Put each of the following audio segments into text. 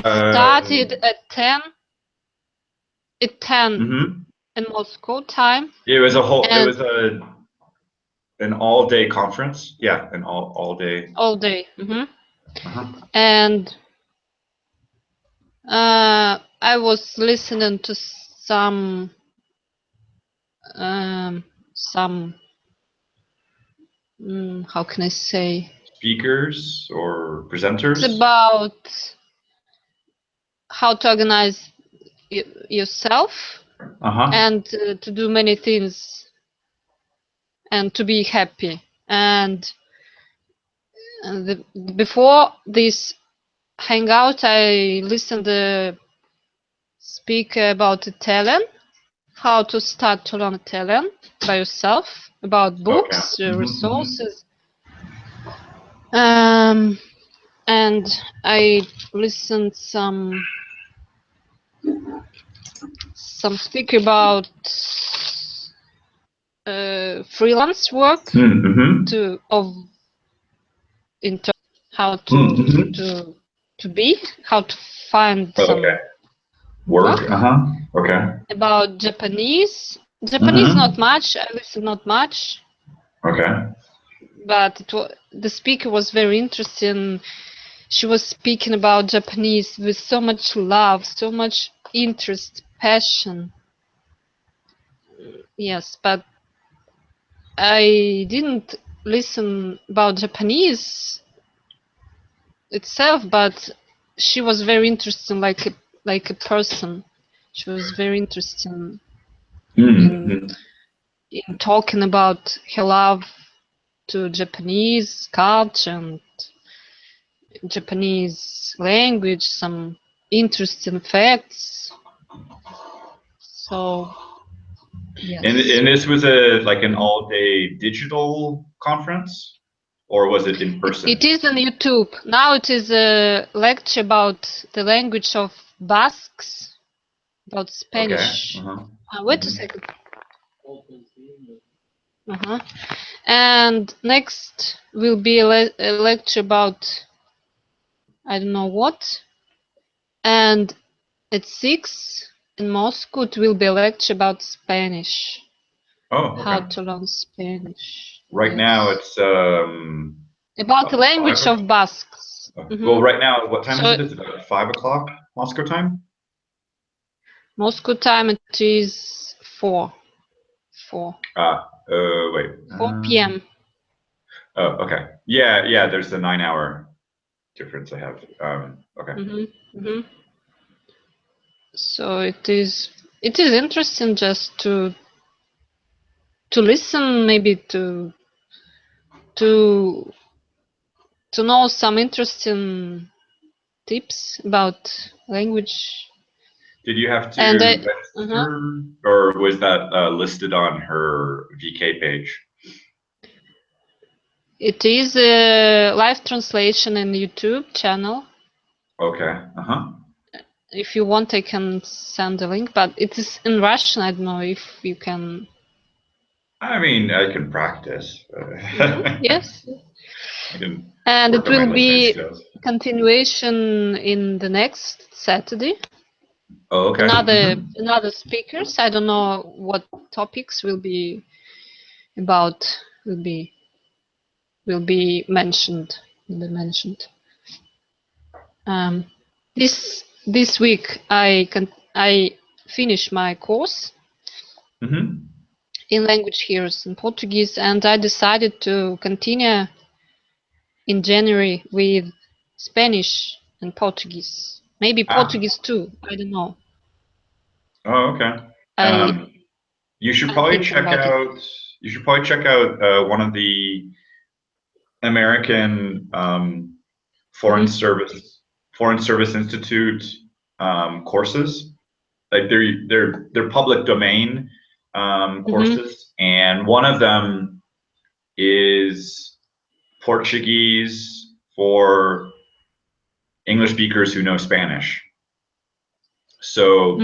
started at 10. At 10 mm-hmm. in Moscow time. It was an all-day conference. Yeah, an all day. All day. Mm-hmm. Uh-huh. And I was listening to some how can I say, speakers or presenters. It's about how to organize yourself and to do many things and to be happy. And before this hangout, I listened to speak about Italian, how to start to learn Italian by yourself, about books, resources. And I listened some speak about freelance work to how to be, how to find some work. About Japanese. Japanese not much. I listened not much. But the speaker was very interesting. She was speaking about Japanese with so much love, so much interest, passion. Yes, but I didn't listen about Japanese itself, but she was very interesting, like a person. She was very interesting in talking about her love to Japanese culture and Japanese language, some interesting facts. So, yes. And this was an all-day digital conference, or was it in person? It is on YouTube. Now it is a lecture about the language of Basques, about Spanish. Wait a second. And next will be a lecture about I don't know what. And at 6 in Moscow it will be a lecture about Spanish. How to learn Spanish. Right now it's about the language of Basques. Well, right now, what time is it? It's about 5 o'clock Moscow time? Moscow time it is 4. 4. Wait. 4 p.m. Oh, okay. Yeah, there's the 9-hour difference I have. Okay. So it is interesting just to listen, maybe to know some interesting tips about language. Did you have to register, or was that listed on her VK page? It is a live translation in YouTube channel. Okay. If you want, I can send the link, but it is in Russian. I don't know if you can. I mean, I can practice. Yes. And it will be continuation in the next Saturday. Oh, okay. Another speakers. I don't know what topics will be about. Will be mentioned. This week I finished my course in language heroes in Portuguese, and I decided to continue in January with Spanish and Portuguese. Maybe Portuguese too. I don't know. Oh, okay. You should probably check out. You should probably check out one of the American Foreign Service Institute courses. Like they're public domain courses, and one of them is Portuguese for English speakers who know Spanish. So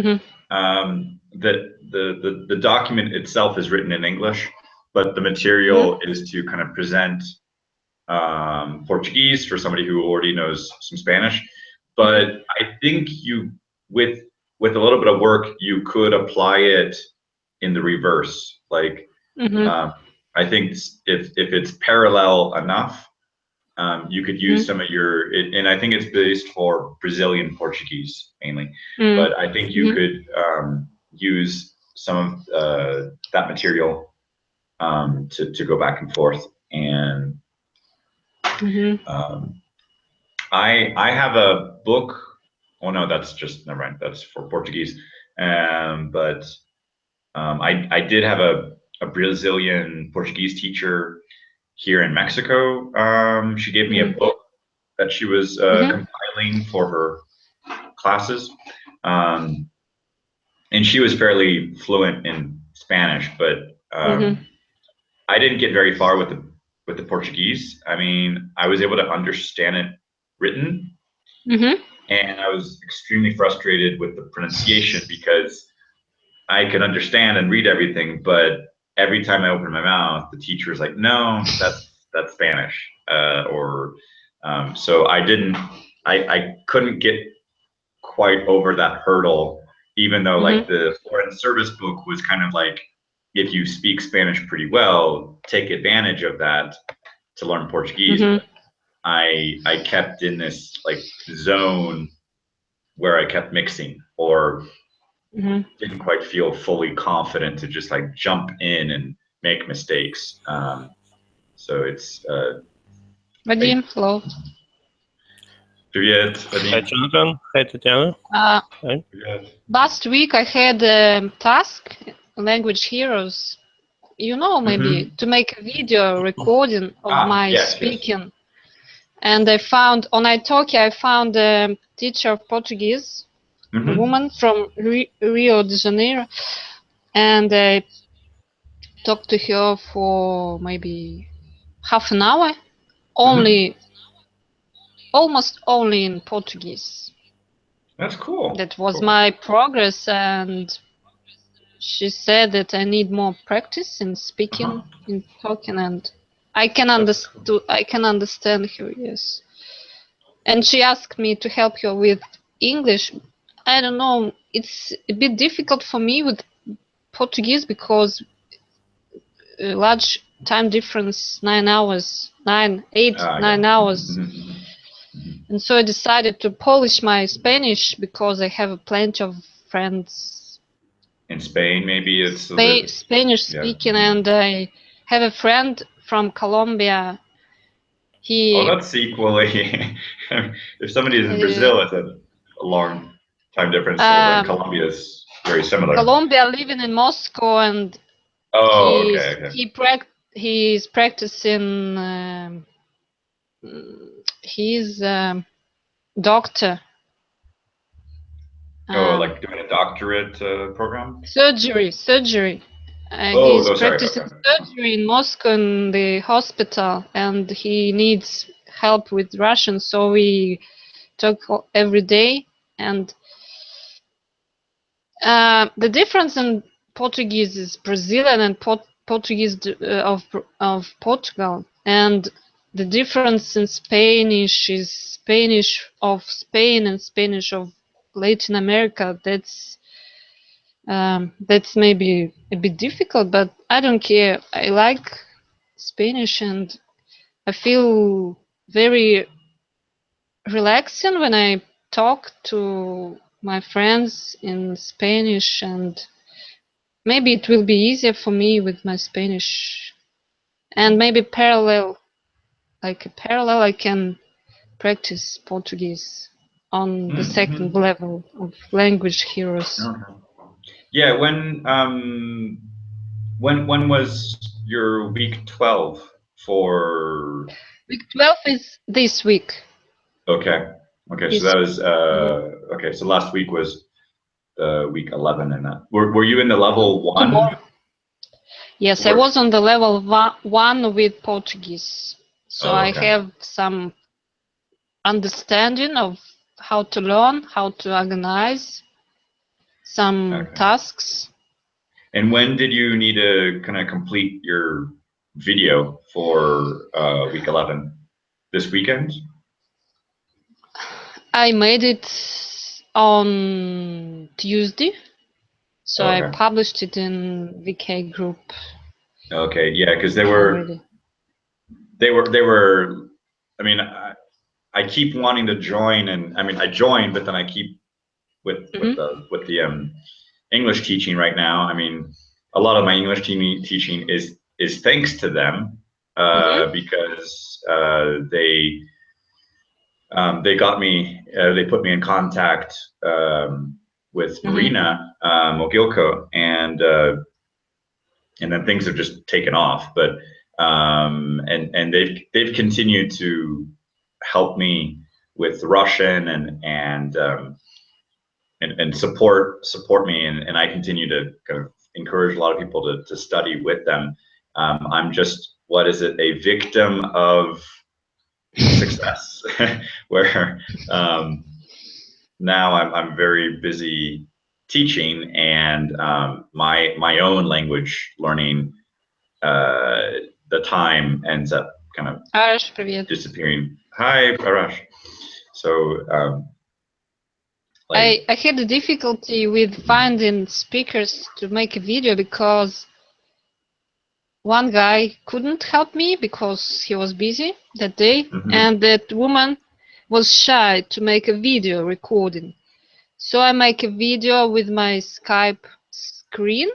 the document itself is written in English, but the material is to kind of present Portuguese for somebody who already knows some Spanish. but I think with a little bit of work, you could apply it in the reverse. Like, I think if it's parallel enough, you could use some of your, and I think it's based for Brazilian Portuguese mainly, but I think you could use some of that material to go back and forth. And I have a book. Oh no, that's just, never mind. That's for Portuguese. But I did have a Brazilian Portuguese teacher here in Mexico. She gave me a book that she was compiling for her classes. And she was fairly fluent in Spanish, but I didn't get very far with the Portuguese. I mean, I was able to understand it written, and I was extremely frustrated with the pronunciation because I can understand and read everything, but every time I open my mouth, the teacher is like, "No, that's Spanish," so I couldn't get quite over that hurdle, even though like the foreign service book was kind of like, if you speak Spanish pretty well, take advantage of that to learn Portuguese. But I kept in this like zone where I kept mixing, or didn't quite feel fully confident to just like jump in and make mistakes. So it's Vadim, hello. Привет, Hi, Jonathan. Hi, Tatiana. Hi. Last week I had a task, Language Heroes, maybe to make a video recording of my speaking. And I found on Italki, I found a teacher of Portuguese, a woman from Rio de Janeiro, and I talked to her for maybe half an hour, almost only in Portuguese. That's cool. That was my progress, and she said that I need more practice in speaking, in talking, and I can understand her. Yes, and she asked me to help her with English. I don't know. It's a bit difficult for me with Portuguese because a large time difference, 9 hours, 9 hours. And so I decided to polish my Spanish because I have plenty of friends in Spain. Maybe it's Spanish speaking, and I have a friend from Colombia. That's equally. If somebody is in Brazil, it's a long time difference. So Colombia is very similar. Colombia living in Moscow, and he's practicing. He's doctor. Like doing a doctorate program? Surgery. He's practicing surgery in Moscow in the hospital, and he needs help with Russian, so we talk every day. And the difference in Portuguese is Brazilian and Portuguese of Portugal, and the difference in Spanish is Spanish of Spain and Spanish of Latin America. That's maybe a bit difficult, but I don't care. I like Spanish, and I feel very relaxing when I talk to my friends in Spanish, and maybe it will be easier for me with my Spanish. And maybe I can practice Portuguese on the second level of Language Heroes. Yeah, when was your week 12 for? Week 12 is this week. Okay, so that was okay. So last week was week 11, and that. Were you in the level 1? Tomorrow. Yes, I was on the level 1 with Portuguese, so I have some understanding of how to learn, how to organize some tasks. And when did you need to kind of complete your video for week 11? This weekend? I made it on Tuesday, so I Okay. published it in VK group Okay. Yeah, because already. they were. I mean, I keep wanting to join, and I mean, I joined, but then I keep with the English teaching right now. I mean, a lot of my English teaching is thanks to them because they got me, they put me in contact with Marina Mogilko, and then things have just taken off. But and they've continued to help me with Russian and support me, and I continue to kind of encourage a lot of people to study with them. I'm just, what is it, a victim of success, where now I'm very busy teaching, and my own language learning, the time ends up kind of Arash, привет. disappearing. Hi, Arash. So like, I had a difficulty with finding speakers to make a video because one guy couldn't help me because he was busy that day, and that woman was shy to make a video recording. So I make a video with my Skype screen,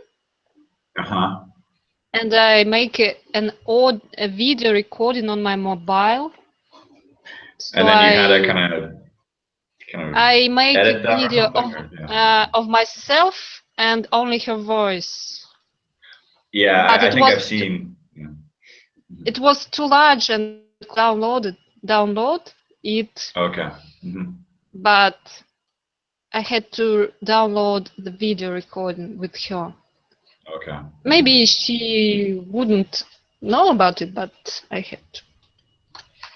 and I make a video recording on my mobile. So and then you had to kind of I make a edit that or video something, of myself and only her voice. Yeah, But I think I've seen. Yeah. It was too large and download it. Okay. But I had to download the video recording with her. Okay. Maybe she wouldn't know about it, but I had to.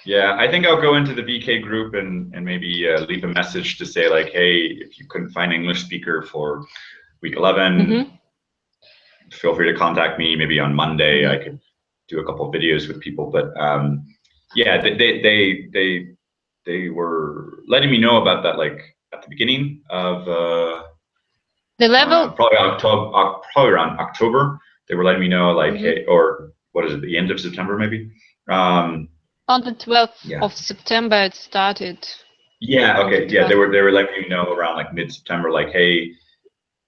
Yeah, I think I'll go into the VK group and maybe leave a message to say, like, hey, if you couldn't find an English speaker for week 11, feel free to contact me. Maybe on Monday I could do a couple of videos with people. But yeah, they were letting me know about that, like at the beginning of the level, probably around October. They were letting me know, like, hey, or what is it, the end of September maybe? On the 12th of September it started. Yeah, okay. Yeah, they were letting me know around like mid-September, like, hey,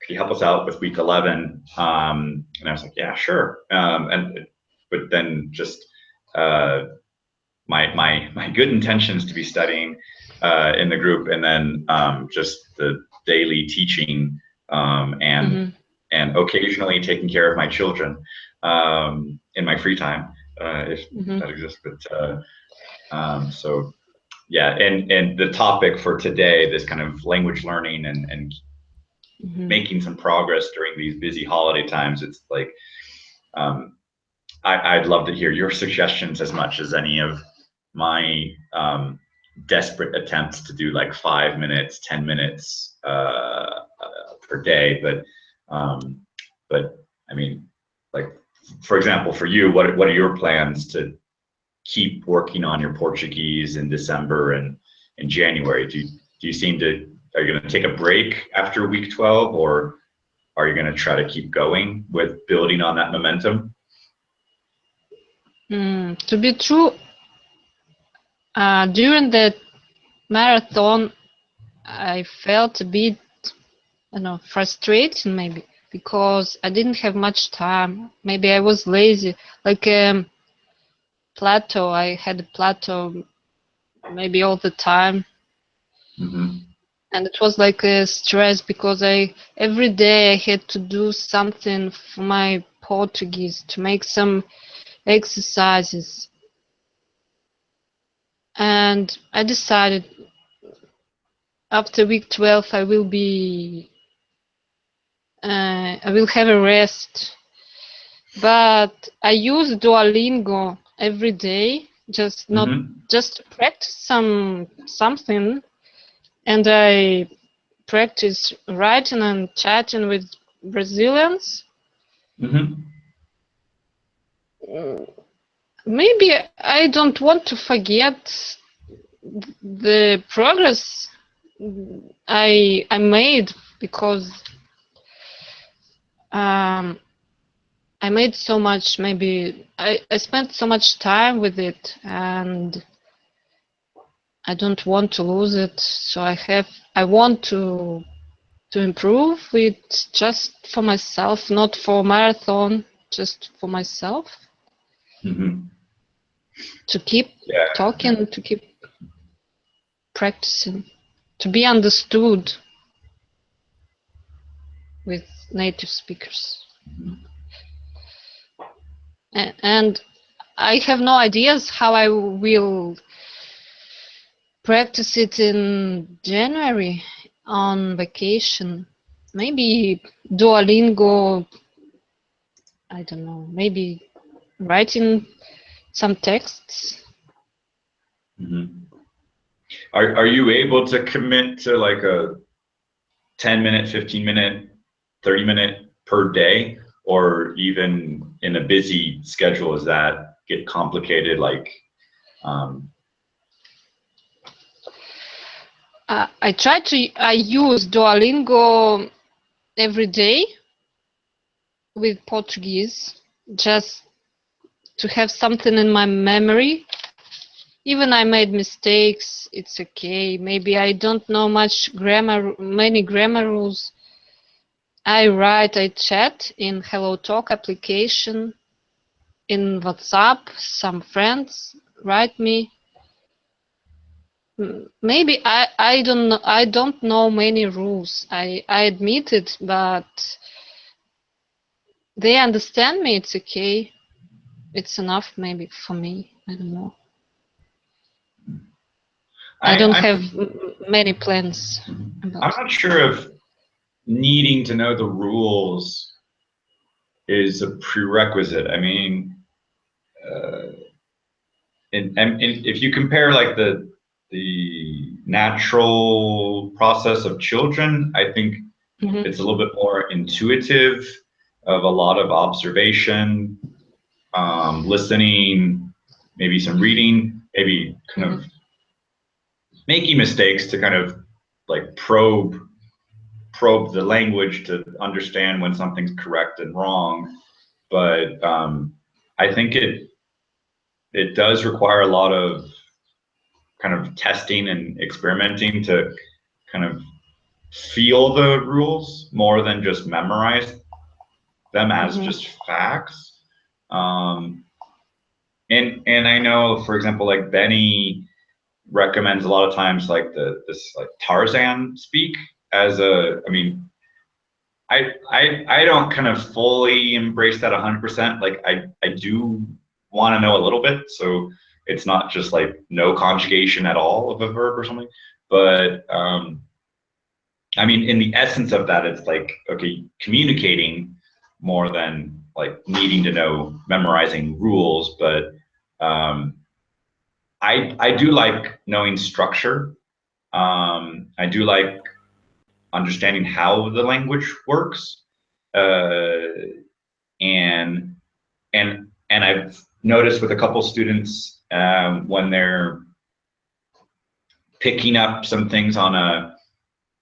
could you help us out with week 11? And I was like, yeah, sure. But then just my good intentions to be studying in the group, and then just the daily teaching, and occasionally taking care of my children in my free time, if that exists. But so yeah, and the topic for today, this kind of language learning and making some progress during these busy holiday times, it's like I'd love to hear your suggestions as much as any of my desperate attempts to do like 5 minutes, 10 minutes per day. But I mean, like, for example, for you, what are your plans to keep working on your Portuguese in December and in January? Do you seem to, are you going to take a break after week 12, or are you going to try to keep going with building on that momentum? To be true, during the marathon, I felt a bit, I don't know, frustrated maybe, because I didn't have much time. Maybe I was lazy. Like plateau, I had a plateau maybe all the time. And it was like a stress because every day I had to do something for my Portuguese, to make some exercises. And I decided after week 12 I will have a rest. But I use Duolingo every day, just to practice something, and I practice writing and chatting with Brazilians. Maybe I don't want to forget the progress I made because I made so much. Maybe I spent so much time with it, and I don't want to lose it. So I want to improve it just for myself, not for marathon, just for myself. Mm-hmm. To keep talking, to keep practicing, to be understood with native speakers. And I have no ideas how I will practice it in January on vacation. Maybe Duolingo, I don't know, maybe writing some texts. Mm-hmm. Are you able to commit to like a 10-minute, 15-minute, 30-minute per day, or even in a busy schedule, does that get complicated? Like, I use Duolingo every day with Portuguese, just to have something in my memory. Even I made mistakes, it's okay. Maybe I don't know many grammar rules. I chat in Hello Talk application, in WhatsApp, some friends write me. Maybe I don't know many rules. I admit it, but they understand me, it's okay. It's enough maybe for me. I don't know. I don't have many plans about I'm not sure if needing to know the rules is a prerequisite. I mean, and if you compare like the natural process of children, I think it's a little bit more intuitive, of a lot of observation, listening, maybe some reading, maybe kind of making mistakes to kind of like probe the language to understand when something's correct and wrong. But I think it does require a lot of kind of testing and experimenting to kind of feel the rules more than just memorize them as just facts. And I know, for example, like Benny recommends a lot of times like this like Tarzan speak as a, I mean, I don't kind of fully embrace that 100%. Like I do want to know a little bit, so it's not just like no conjugation at all of a verb or something. But I mean, in the essence of that, it's like, okay, communicating more than like needing to know memorizing rules. But I do like knowing structure. I do like understanding how the language works. And I've noticed with a couple students when they're picking up some things on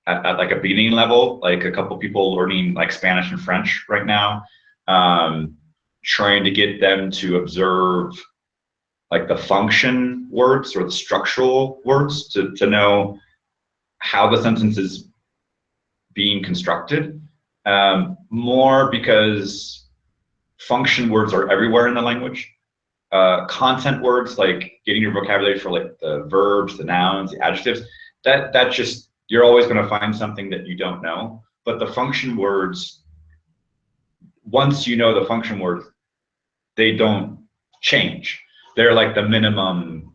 at like a beginning level, like a couple people learning like Spanish and French right now, trying to get them to observe like the function words or the structural words to know how the sentence is being constructed, more because function words are everywhere in the language. Content words, like getting your vocabulary for like the verbs, the nouns, the adjectives, that just, you're always going to find something that you don't know. But the function words, once you know the function words, they don't change. They're like the minimum,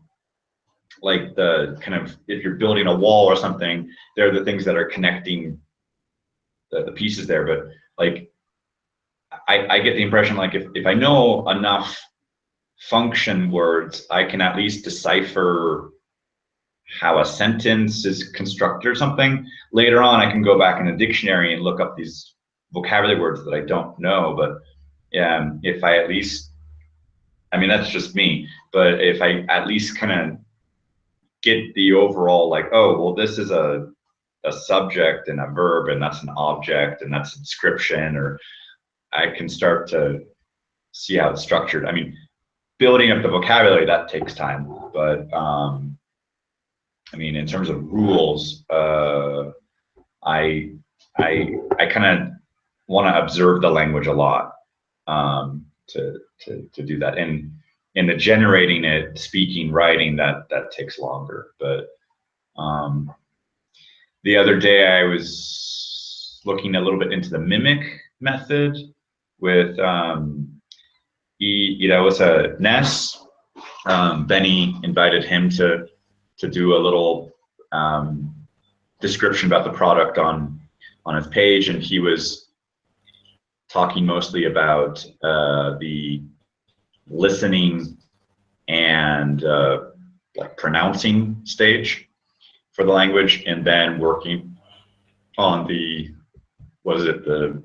like the kind of, if you're building a wall or something, they're the things that are connecting the pieces there. But like I get the impression like if I know enough function words, I can at least decipher how a sentence is constructed or something. Later on, I can go back in the dictionary and look up these vocabulary words that I don't know. But if I at least, I mean, that's just me, but if I at least kind of get the overall like, oh, well, this is a a subject and a verb, and that's an object, and that's a description, or I can start to see how it's structured. I mean, building up the vocabulary, that takes time, but I mean, in terms of rules, I kind of want to observe the language a lot to do that. And in the generating it, speaking, writing, that takes longer. But the other day I was looking a little bit into the mimic method with it was a Ness. Benny invited him to do a little description about the product on his page, and he was talking mostly about the listening and like pronouncing stage for the language, and then working on the the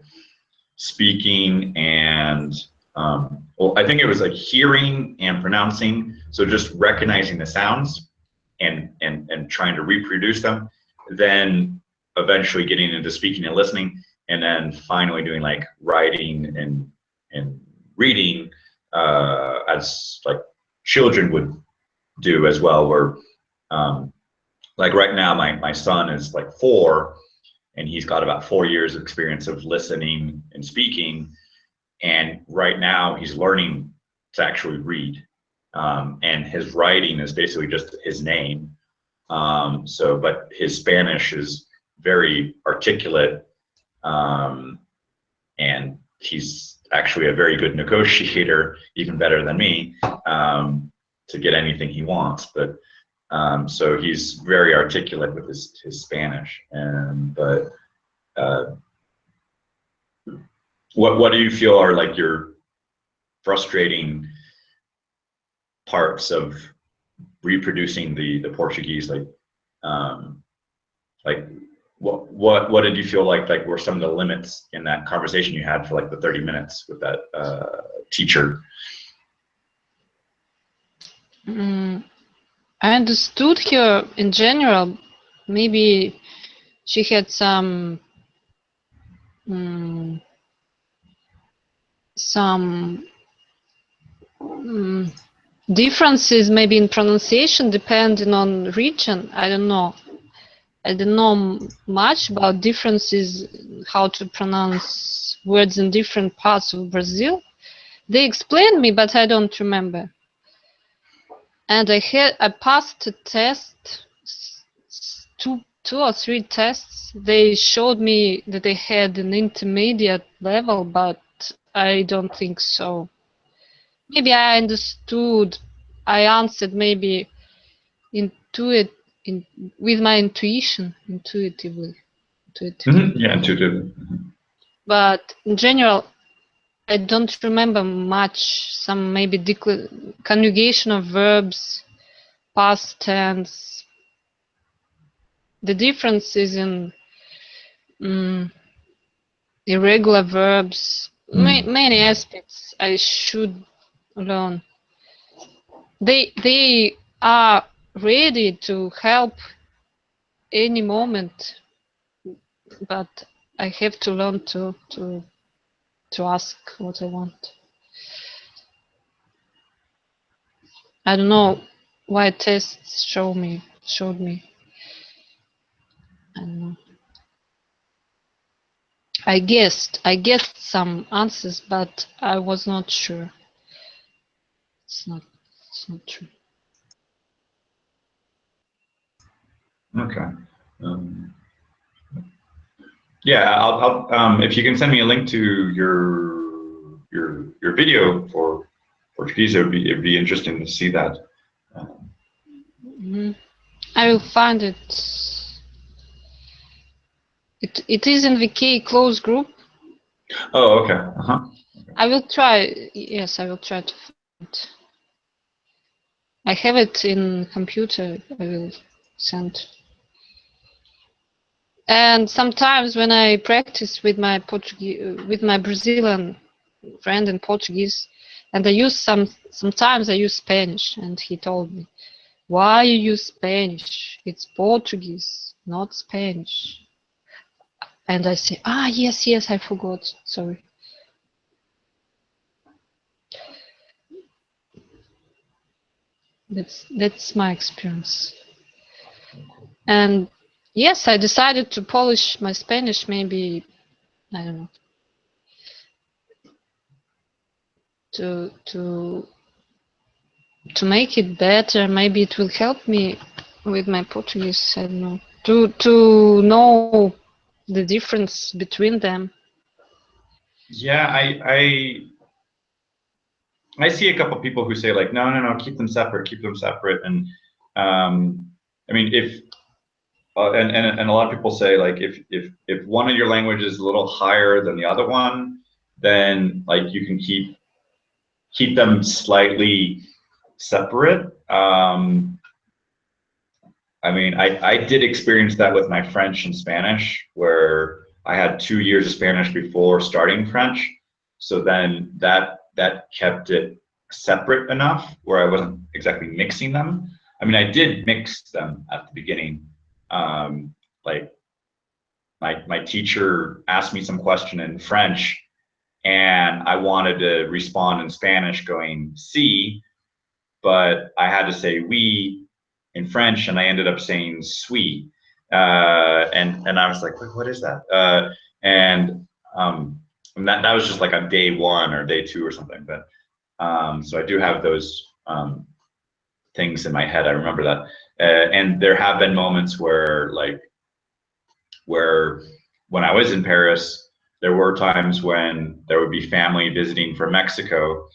speaking and well, I think it was like hearing and pronouncing. So just recognizing the sounds and trying to reproduce them, then eventually getting into speaking and listening, and then finally doing like writing and reading as like children would do as well. Where like right now my son is like 4, and he's got about 4 years of experience of listening and speaking, and right now he's learning to actually read, and his writing is basically just his name. So, but his Spanish is very articulate, and he's actually a very good negotiator, even better than me, to get anything he wants. But so he's very articulate with his Spanish. And but what do you feel are like your frustrating parts of reproducing the Portuguese? Like what did you feel like were some of the limits in that conversation you had for like the 30 minutes with that teacher? I understood her in general. Maybe she had some differences maybe in pronunciation depending on region. I don't know. I don't know much about differences, how to pronounce words in different parts of Brazil. They explained me, but I don't remember. And I passed a test, two or three tests. They showed me that they had an intermediate level, but I don't think so. Maybe I understood. I answered maybe with my intuition, intuitively. Yeah, intuitive. But in general, I don't remember much. Some maybe conjugation of verbs, past tense. The difference is in irregular verbs. Many aspects I should learn. They are ready to help any moment, but I have to learn to ask what I want. I don't know why tests showed me. I don't know. I guessed some answers, but I was not sure. It's not true. Okay. Yeah, I'll if you can send me a link to your video for Portuguese, it'd be interesting to see that. I will find it. It is in VK closed group. Oh, okay. I will try. Yes, I will try to find it. I have it in computer. I will send. And sometimes when I practice with my Brazilian friend in Portuguese, and I use sometimes I use Spanish, and he told me, "Why you use Spanish? It's Portuguese." not Spanish. And I say, yes, I forgot. Sorry. That's my experience. And yes, I decided to polish my Spanish. Maybe, I don't know, to make it better. Maybe it will help me with my Portuguese. I don't know, to know the difference between them. Yeah, I see a couple people who say like, no, keep them separate. And I mean, if and a lot of people say like, if one of your languages is a little higher than the other one, then like you can keep them slightly separate. I mean, I did experience that with my French and Spanish, where I had 2 years of Spanish before starting French. So then that kept it separate enough where I wasn't exactly mixing them. I mean, I did mix them at the beginning. Like my teacher asked me some question in French, and I wanted to respond in Spanish going "si," but I had to say "oui" in French, and I ended up saying "suis," and I was like, what is that? And that was just like on day one or day two or something. But so I do have those things in my head. I remember that, and there have been moments where when I was in Paris, there were times when there would be family visiting from Mexico,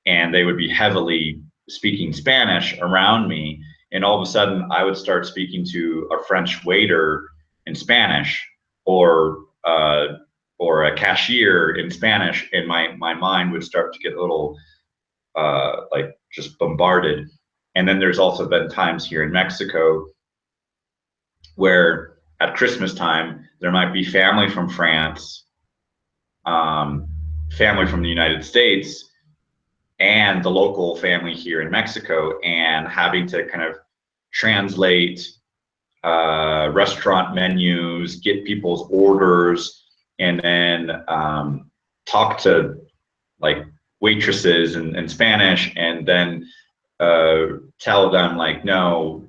and they would be heavily speaking Spanish around me, and all of a sudden I would start speaking to a French waiter in Spanish, or a cashier in Spanish, and my mind would start to get a little like just bombarded. And then there's also been times here in Mexico where at Christmas time there might be family from France, family from the United States, and the local family here in Mexico, and having to kind of translate restaurant menus, get people's orders, and then talk to like waitresses in Spanish, and then tell them like, no,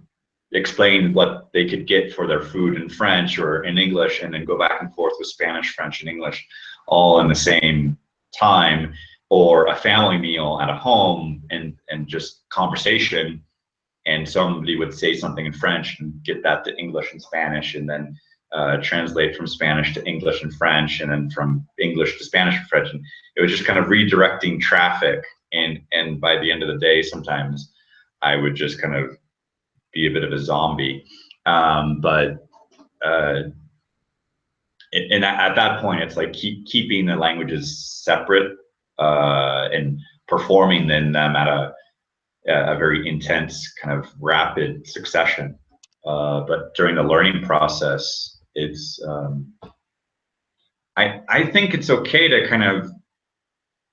explain what they could get for their food in French or in English, and then go back and forth with Spanish, French, and English all in the same time, or a family meal at a home, and just conversation, and somebody would say something in French and get that to English and Spanish, and then translate from Spanish to English and French, and then from English to Spanish and French. And it was just kind of redirecting traffic, and by the end of the day, sometimes I would just kind of be a bit of a zombie. But and at that point, it's like keeping the languages separate and performing in them at a very intense kind of rapid succession. But during the learning process, it's I think it's okay to kind of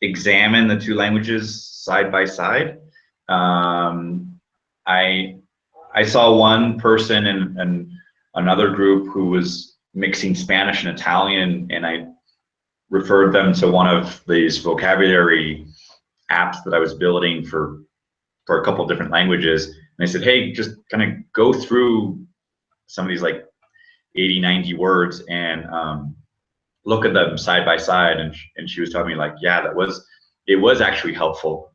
examine the two languages side by side. I saw one person in another group who was mixing Spanish and Italian, and I referred them to one of these vocabulary apps that I was building for a couple of different languages. And I said, hey, just kind of go through some of these like 80, 90 words and look at them side by side. And she was telling me like, yeah, it was actually helpful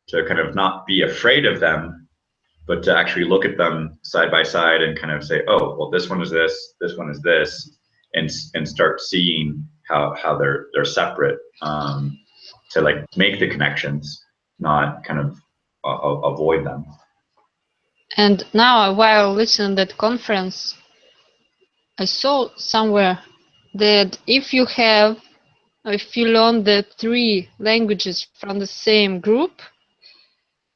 to kind of not be afraid of them, but to actually look at them side by side and kind of say, oh, well, this one is this one is this, and start seeing how they're separate, to like make the connections, not kind of avoid them. And now, while listening to that conference, I saw somewhere that if you learn the 3 languages from the same group,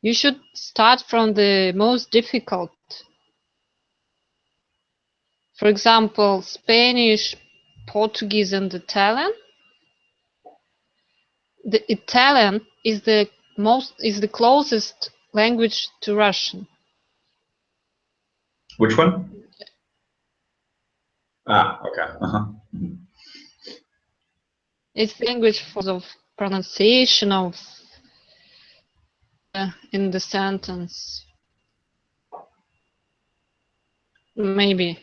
you should start from the most difficult. For example, Spanish, Portuguese, and Italian. The Italian is the closest language to Russian. Which one? Ah, okay. It's language for the pronunciation of in the sentence. Maybe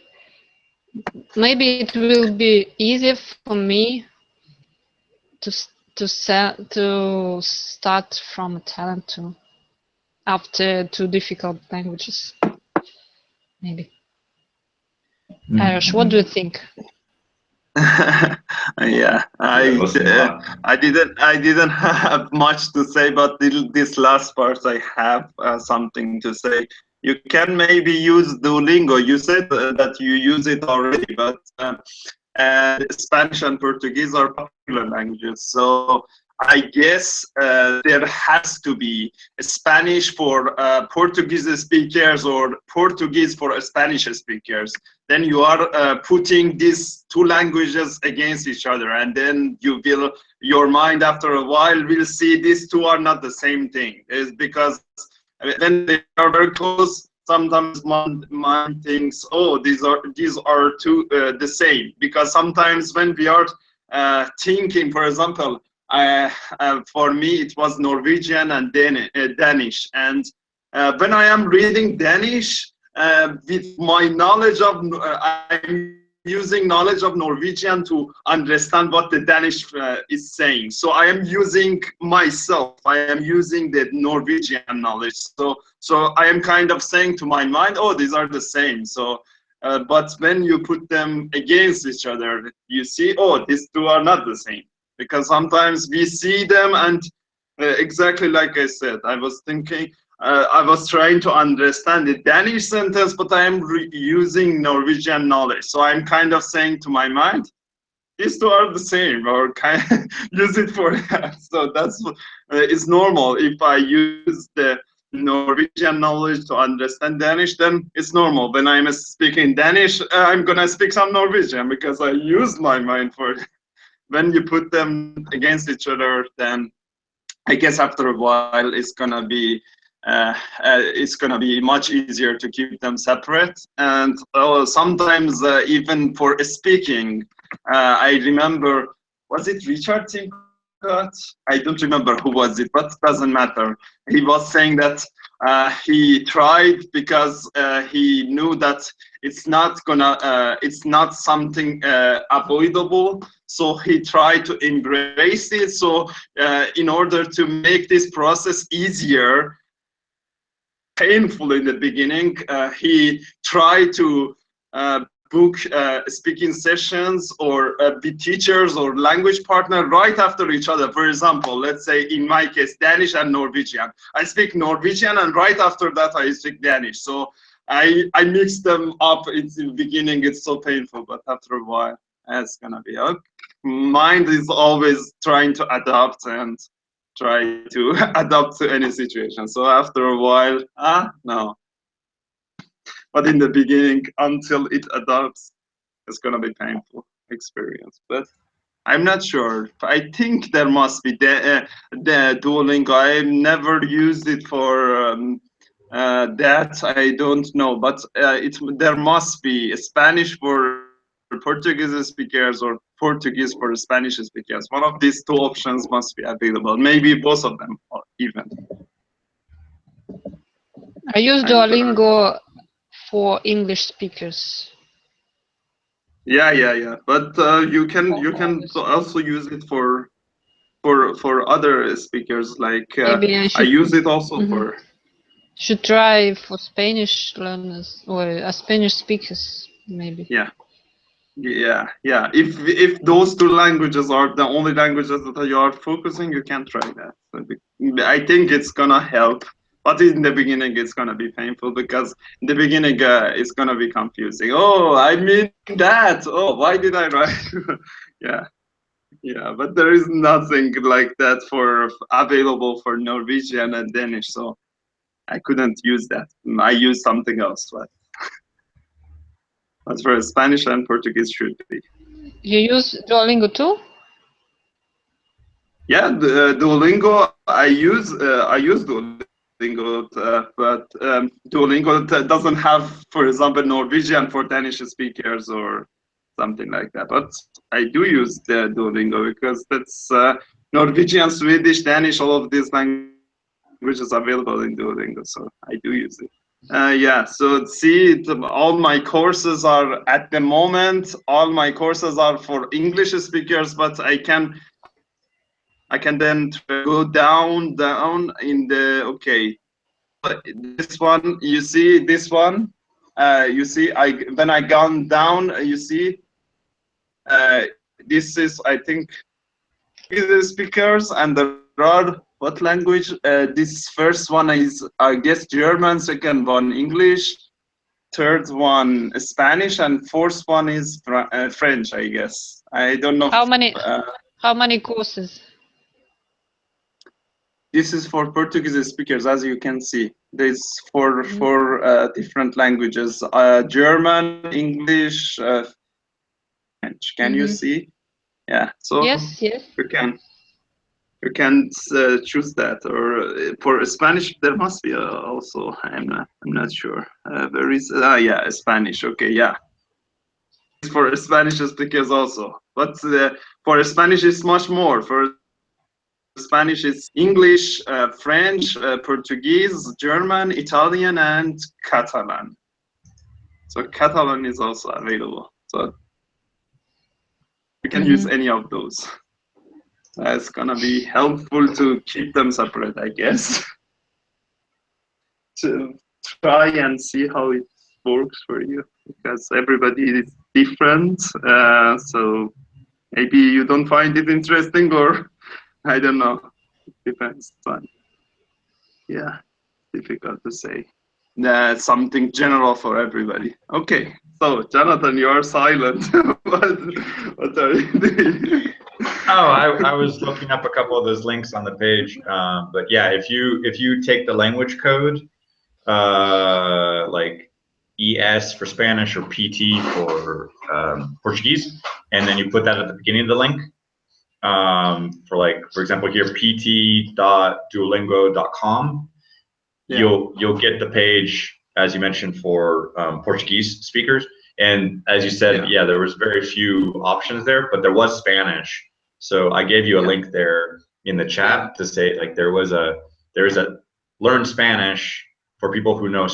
it will be easier for me to start from Italian to after two difficult languages. Maybe. Irish, what do you think? Yeah, I didn't have much to say, but this last part I have something to say. You can maybe use Duolingo. You said that you use it already, but Spanish and Portuguese are popular languages. So I guess there has to be Spanish for Portuguese speakers or Portuguese for Spanish speakers. Then you are putting these two languages against each other, and then your mind after a while will see these two are not the same thing. It's because when they are very close, sometimes mind thinks, oh, these are two the same. Because sometimes when we are thinking, for example, for me it was Norwegian and Danish, and when I am reading Danish, with my knowledge of I'm using knowledge of Norwegian to understand what the Danish is saying. So I am using myself. I am using the Norwegian knowledge. So I am kind of saying to my mind, oh, these are the same. So, but when you put them against each other, you see, oh, these two are not the same. Because sometimes we see them and exactly like I said, I was thinking, I was trying to understand the Danish sentence, but I am using Norwegian knowledge. So I'm kind of saying to my mind, these two are the same, or kind of use it for that. So that's it's normal. If I use the Norwegian knowledge to understand Danish, then it's normal. When I'm speaking Danish, I'm gonna speak some Norwegian because I used my mind for it. When you put them against each other, then I guess after a while it's gonna be much easier to keep them separate. And sometimes even for speaking, I remember, was it Richard Tinkat? I don't remember who was it, but doesn't matter. He was saying that he tried because he knew that it's not something avoidable. So he tried to embrace it. So in order to make this process easier, painful in the beginning, he tried to book speaking sessions or with teachers or language partner right after each other. For example, let's say in my case, Danish and Norwegian. I speak Norwegian and right after that I speak Danish. So I mix them up. It's in the beginning, it's so painful, but after a while, it's gonna be okay. Mind is always trying to adapt and try to adapt to any situation. So after a while, no. But in the beginning, until it adapts, it's gonna be painful experience. But I'm not sure. I think there must be the Duolingo. I never used it for that. I don't know, but there must be Spanish for Portuguese speakers or Portuguese for Spanish speakers. One of these two options must be available. Maybe both of them, or even. I use Duolingo for English speakers. Yeah. But you can also use it for other speakers. Like I use it also for. Should try for Spanish learners or Spanish speakers, maybe. Yeah. If those two languages are the only languages that you are focusing, you can try that. I think it's gonna help, but in the beginning it's gonna be painful because in the beginning it's gonna be confusing. Oh, I mean that. Oh, why did I write? yeah. But there is nothing like that for available for Norwegian and Danish, so I couldn't use that. I used something else, but for Spanish and Portuguese should be. You use Duolingo too? Yeah, Duolingo. I use Duolingo, but Duolingo doesn't have, for example, Norwegian for Danish speakers or something like that. But I do use the Duolingo because that's Norwegian, Swedish, Danish, all of these languages available in Duolingo, so I do use it. Yeah, so see, all my courses are at the moment, all my courses are for English speakers, but I can then go down in the, okay, this one, you see this one, you see, when I gone down, you see, this is, I think, the speakers, and there are, what language? This first one is, I guess, German, second one English, third one Spanish, and fourth one is French, I guess. I don't know. How many courses? This is for Portuguese speakers, as you can see. There's four different languages: German, English, French. Can you see? Yeah. So yes. you can choose that. Or for Spanish, there must be also. I'm not sure. There is. Yeah, Spanish. Okay. Yeah. For Spanish speakers also, but for Spanish it's much more. For Spanish is English, French, Portuguese, German, Italian, and Catalan. So Catalan is also available. So you can use any of those. That's gonna be helpful to keep them separate, I guess. To try and see how it works for you, because everybody is different. So maybe you don't find it interesting, or I don't know. It depends on. Yeah, difficult to say. Something general for everybody. Okay, so Jonathan, you are silent. what are you doing? Oh, I was looking up a couple of those links on the page, but yeah, if you take the language code, like ES for Spanish or PT for Portuguese, and then you put that at the beginning of the link, for example here, pt.duolingo.com, you'll get the page, as you mentioned, for Portuguese speakers. And as you said, yeah, there was very few options there, but there was Spanish. So I gave you a link there in the chat to say, like, there's a learn Spanish for people who know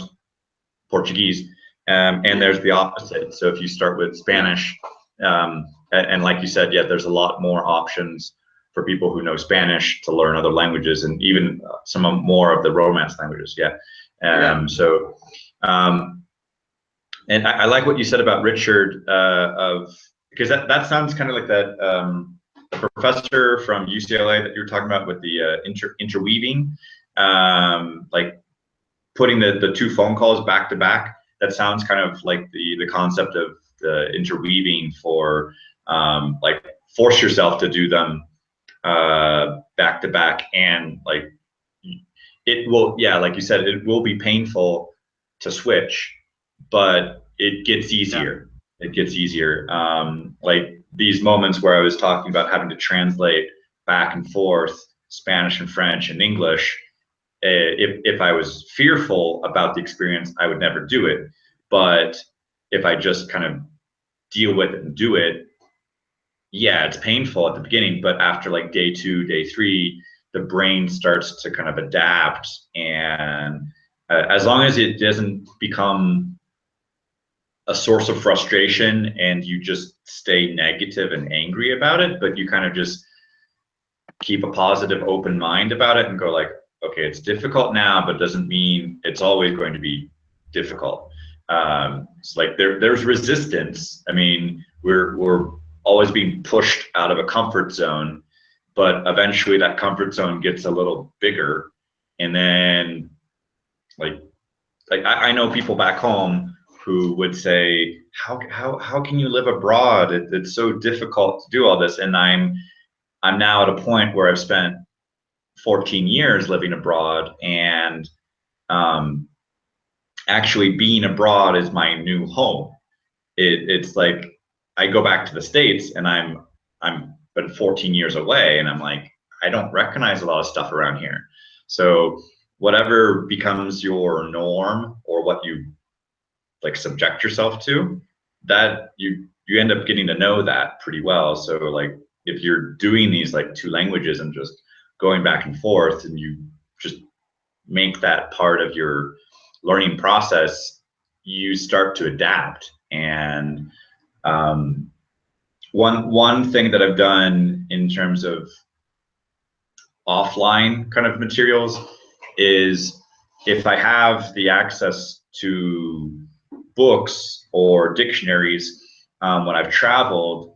Portuguese, and there's the opposite. So if you start with Spanish, and like you said, yeah, there's a lot more options for people who know Spanish to learn other languages, and even some more of the Romance languages. So, and I like what you said about Richard, because that sounds kind of like that the professor from UCLA that you were talking about with the interweaving, like putting the two phone calls back to back. That sounds kind of like the concept of the interweaving for like force yourself to do them back to back, and like it will, yeah, like you said, it will be painful to switch, but it gets easier. It gets easier. Like these moments where I was talking about having to translate back and forth Spanish and French and English, if I was fearful about the experience, I would never do it. But if I just kind of deal with it and do it, yeah, it's painful at the beginning, but after like day 2, day 3, the brain starts to kind of adapt. And as long as it doesn't become a source of frustration and you just stay negative and angry about it, but you kind of just keep a positive, open mind about it and go like, okay, it's difficult now, but doesn't mean it's always going to be difficult. It's like there's resistance. I mean, we're always being pushed out of a comfort zone, but eventually that comfort zone gets a little bigger. And then like I know people back home who would say, how can you live abroad? It's so difficult to do all this. And I'm now at a point where I've spent 14 years living abroad, and actually being abroad is my new home. It's like I go back to the States and I'm been 14 years away, and I'm like, I don't recognize a lot of stuff around here. So whatever becomes your norm or what you like subject yourself to, that you you end up getting to know that pretty well. So like if you're doing these like 2 languages and just going back and forth, and you just make that part of your learning process, you start to adapt. And one thing that I've done in terms of offline kind of materials is, if I have the access to books or dictionaries, when I've traveled,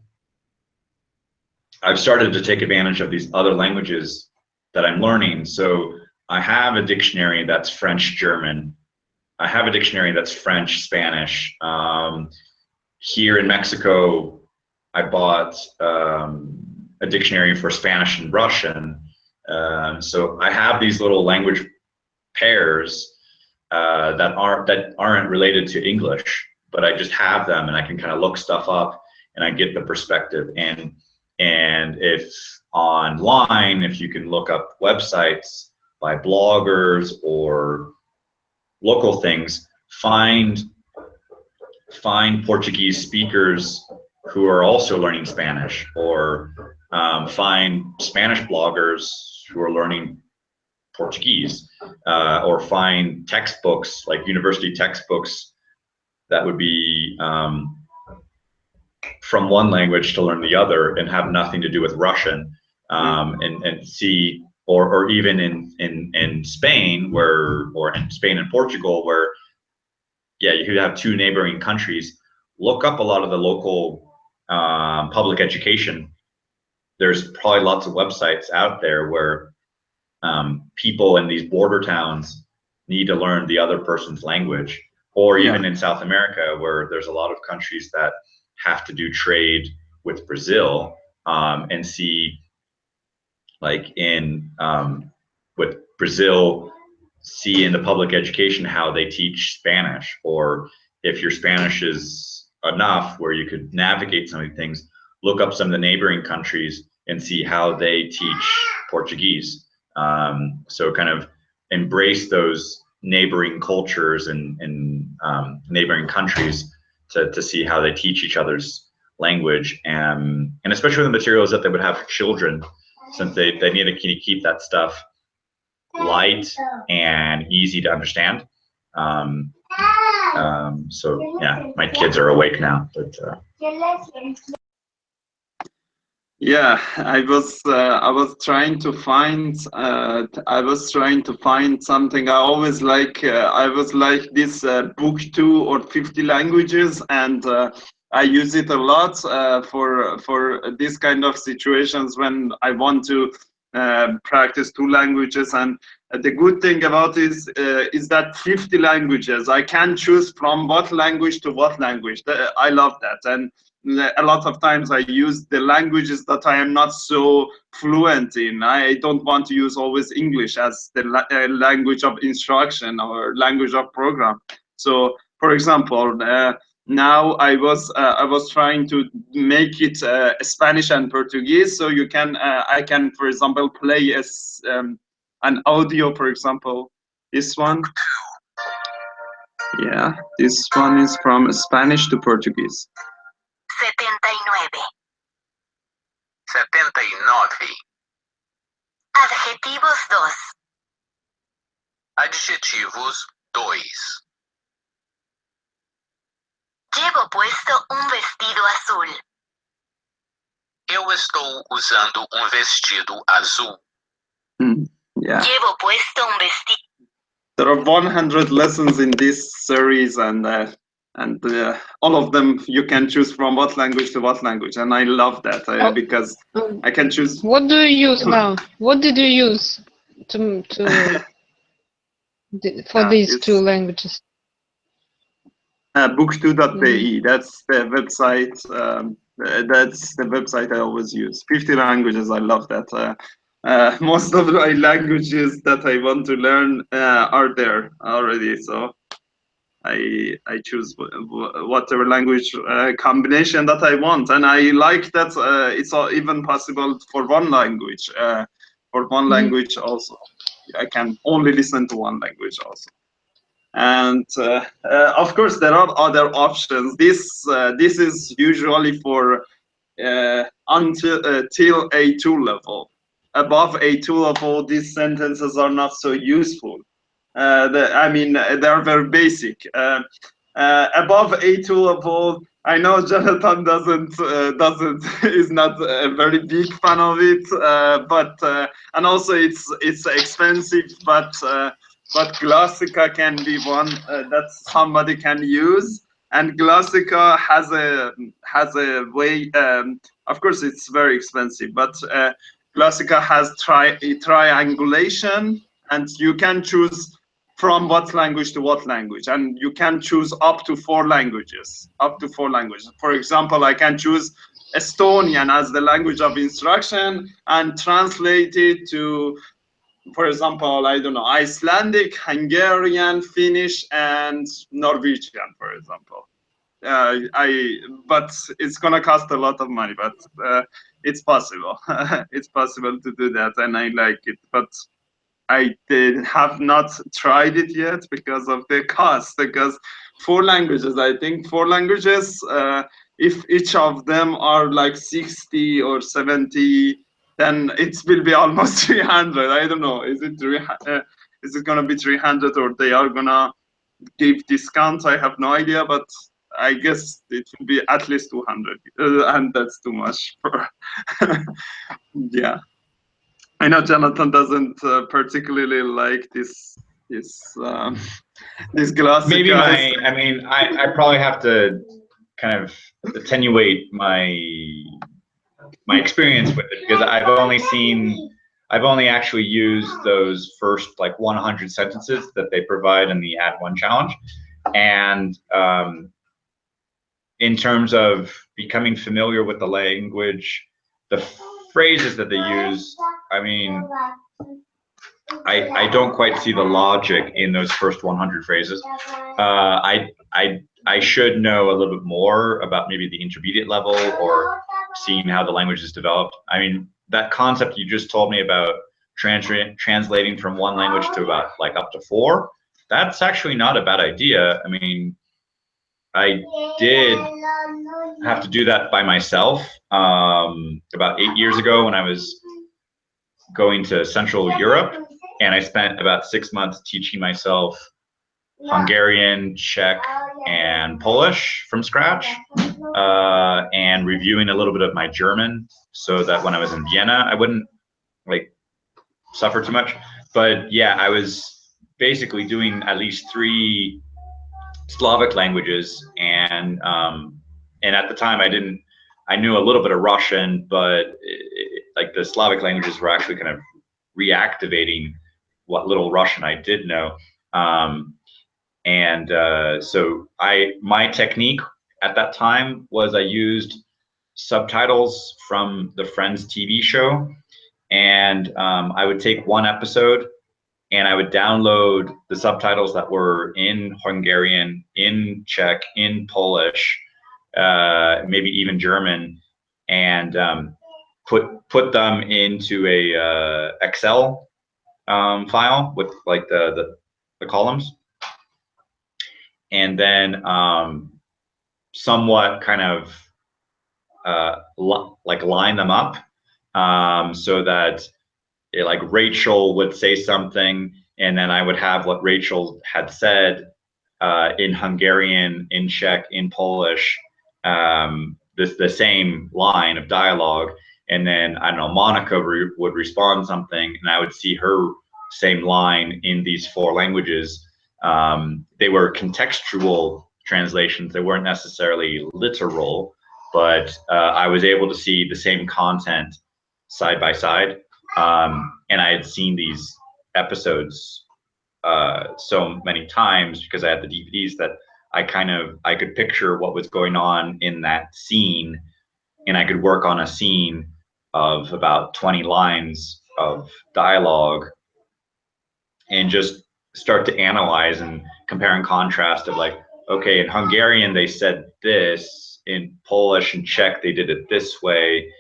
I've started to take advantage of these other languages that I'm learning. So I have a dictionary that's French German. I have a dictionary that's French Spanish. Here in Mexico, I bought a dictionary for Spanish and Russian. So I have these little language pairs that aren't related to English, but I just have them, and I can kind of look stuff up, and I get the perspective. And if online, if you can look up websites by bloggers or local things, find Portuguese speakers who are also learning Spanish, or find Spanish bloggers who are learning Portuguese, or find textbooks, like university textbooks, that would be from one language to learn the other and have nothing to do with Russian, and see, or even in Spain, or in Spain and Portugal, where you could have 2 neighboring countries. Look up a lot of the local public education. There's probably lots of websites out there where people in these border towns need to learn the other person's language, or even in South America, where there's a lot of countries that have to do trade with Brazil, and see, like in with Brazil, see in the public education how they teach Spanish, or if your Spanish is enough where you could navigate some of these things, look up some of the neighboring countries and see how they teach Portuguese. So kind of embrace those neighboring cultures and neighboring countries to see how they teach each other's language, and especially the materials that they would have for children, since they need to keep that stuff light and easy to understand. So yeah, my kids are awake now, but yeah, I was trying to find something. I was like this book 2 or 50 languages, and I use it a lot for this kind of situations when I want to practice 2 languages. And the good thing about is that 50 languages, I can choose from what language to what language. I love that. And a lot of times I use the languages that I am not so fluent in. I don't want to use always English as the language of instruction or language of program. So, for example, now I was trying to make it Spanish and Portuguese. So you can I can, for example, play an audio. For example, this one. Yeah, this one is from Spanish to Portuguese. 79. Adjetivos 2. Adjetivos 2. Llevo puesto un vestido azul. Eu estou usando vestido azul. Yeah. Llevo puesto un vestido. There are 100 lessons in this series, and all of them you can choose from what language to what language, and I love that because I can choose. What do you use now? What did you use for these 2 languages? Book2.be. That's the website. That's the website I always use. 50 languages. I love that. Most of my languages that I want to learn are there already. So I choose whatever language combination that I want, and I like that it's even possible for one language. For one language also, I can only listen to one language also. And of course, there are other options. This is usually for till A2 level. Above A2 level, these sentences are not so useful. I mean, they are very basic. Above A2 level, I know Jonathan is not a very big fan of it, but and also it's expensive, but Glossica can be one that somebody can use. And Glossica has a way. Of course, it's very expensive, but Glossica has triangulation, and you can choose from what language to what language, and you can choose up to 4 languages. For example, I can choose Estonian as the language of instruction and translate it to, for example, I don't know, Icelandic, Hungarian, Finnish, and Norwegian, for example. But it's gonna cost a lot of money, but it's possible. It's possible to do that, and I like it. But I have not tried it yet because of the cost. Because 4 languages, I think 4 languages, if each of them are like 60 or 70, then it will be almost 300. I don't know. Is it gonna be 300 or they are gonna give discounts? I have no idea, but I guess it will be at least 200, and that's too much for. Yeah. I know Jonathan doesn't particularly like this Glossica. Maybe I probably have to kind of attenuate my experience with it, because I've only actually used those first like 100 sentences that they provide in the Add One challenge, and in terms of becoming familiar with the language, the phrases that they use, I mean, I don't quite see the logic in those first 100 phrases. I should know a little bit more about maybe the intermediate level, or seeing how the language is developed. I mean, that concept you just told me about translating from one language to about like up to 4, that's actually not a bad idea. I mean, I did have to do that by myself about 8 years ago when I was going to Central Europe, and I spent about 6 months teaching myself Hungarian, Czech, and Polish from scratch, and reviewing a little bit of my German, so that when I was in Vienna, I wouldn't like suffer too much. But yeah, I was basically doing at least 3 Slavic languages, and at the time I knew a little bit of Russian, but like the Slavic languages were actually kind of reactivating what little Russian I did know. So my technique at that time was I used subtitles from the Friends TV show, and I would take one episode and I would download the subtitles that were in Hungarian, in Czech, in Polish, maybe even German, and put them into a Excel file with like the columns, and then somewhat kind of like line them up, so that like Rachel would say something, and then I would have what Rachel had said in Hungarian, in Czech, in Polish, the same line of dialogue, and then I don't know, Monica would respond something, and I would see her same line in these 4 languages. They were contextual translations; they weren't necessarily literal, but I was able to see the same content side by side. And I had seen these episodes so many times because I had the DVDs that I could picture what was going on in that scene, and I could work on a scene of about 20 lines of dialogue and just start to analyze and compare and contrast of like, okay, in Hungarian they said this, in Polish and Czech they did it this way,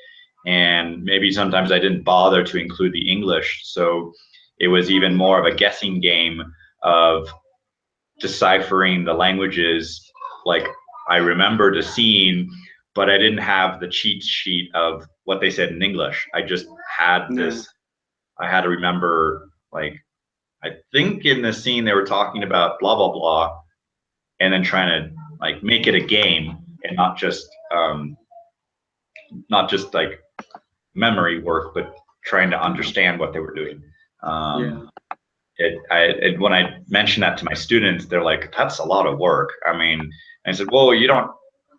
and maybe sometimes I didn't bother to include the English, so it was even more of a guessing game of deciphering the languages. Like, I remembered a scene, but I didn't have the cheat sheet of what they said in English. I just had this, I had to remember, like, I think in the scene they were talking about blah, blah, blah, and then trying to like make it a game and not just like memory work, but trying to understand what they were doing. When I mentioned that to my students, they're like, that's a lot of work. I mean, I said, well, you don't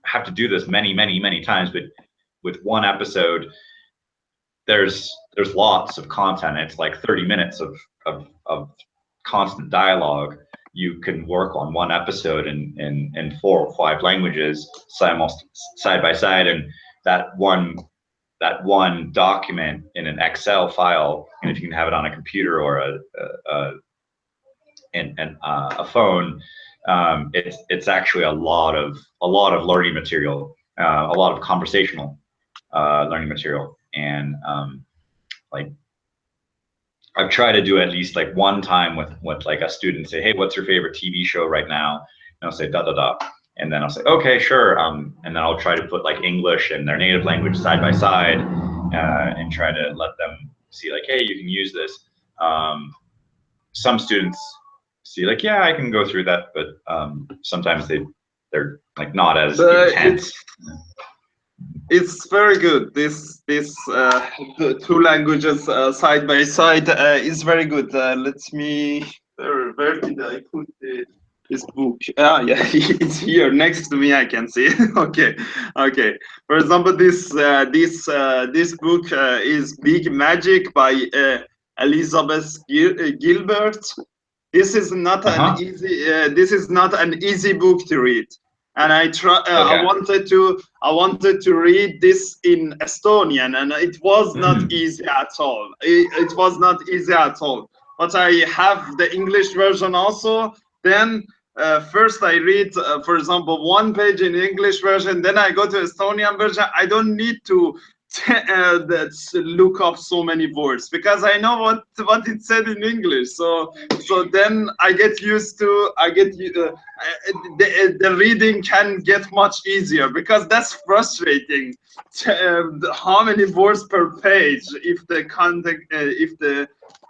have to do this many, many, many times, but with one episode, there's lots of content. It's like 30 minutes of constant dialogue. You can work on one episode in 4 or 5 languages side by side, and that one document in an Excel file, and if you can have it on a computer or a phone, it's actually a lot of learning material, a lot of conversational learning material, and like I've tried to do at least like one time with like a student, say, hey, what's your favorite TV show right now? And I'll say da da da, and then I'll say, okay, sure, and then I'll try to put like English and their native language side by side, and try to let them see like, hey, you can use this. Some students see like, yeah, I can go through that, but sometimes they're like not as intense. It's very good. This the 2 languages side by side is very good. Let me. Where did I put this book? Ah, yeah, it's here next to me. I can see. Okay. For example, this book is Big Magic by Elizabeth Gilbert. This is not an easy. This is not an easy book to read. And I wanted to read this in Estonian, and it was not easy at all. It was not easy at all. But I have the English version also. Then first I read, for example, 1 page in English version. Then I go to Estonian version. I don't need to look up so many words because I know what it said in English. So then I get used to. The reading can get much easier because that's frustrating. How many words per page if the content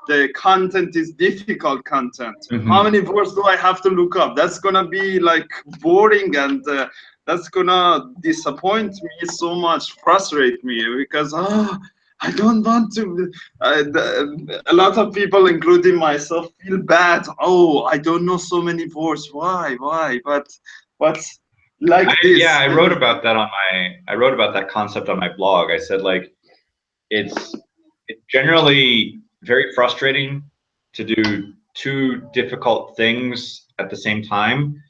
the content is difficult content? How many words do I have to look up? That's gonna be like boring, and that's gonna disappoint me so much, frustrate me, because I don't want to. A lot of people, including myself, feel bad. Oh, I don't know so many words. Why? But like this. Yeah, I wrote about that concept on my blog. I said like it's generally very frustrating to do 2 difficult things at the same time.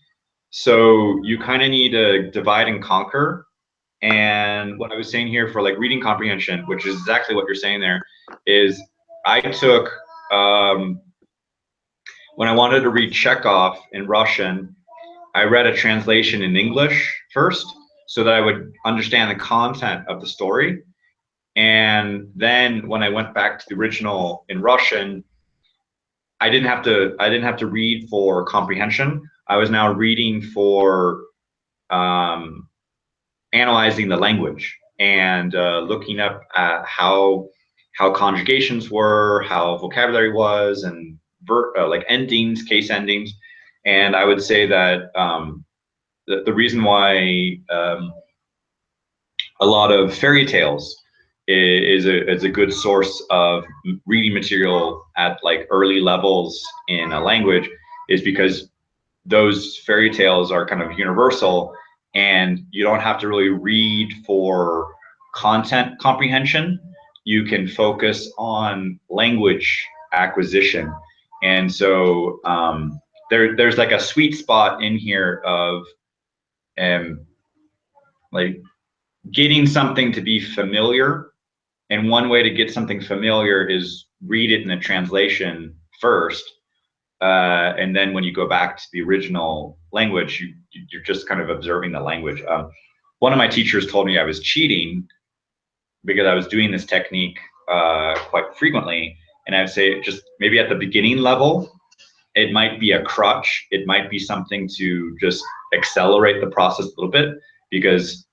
So you kind of need to divide and conquer. And what I was saying here for like reading comprehension, which is exactly what you're saying there, is I took when I wanted to read Chekhov in Russian, I read a translation in English first so that I would understand the content of the story. And then when I went back to the original in Russian, I didn't have to read for comprehension. I was now reading for analyzing the language and looking up at how conjugations were, how vocabulary was, and like endings, case endings. And I would say that the reason why a lot of fairy tales is a good source of reading material at like early levels in a language is because those fairy tales are kind of universal, and you don't have to really read for content comprehension. You can focus on language acquisition. And so there's like a sweet spot in here of like getting something to be familiar. And one way to get something familiar is read it in a translation first. And then when you go back to the original language, you're just kind of observing the language. One of my teachers told me I was cheating because I was doing this technique quite frequently. And I would say just maybe at the beginning level, it might be a crutch. It might be something to just accelerate the process a little bit, because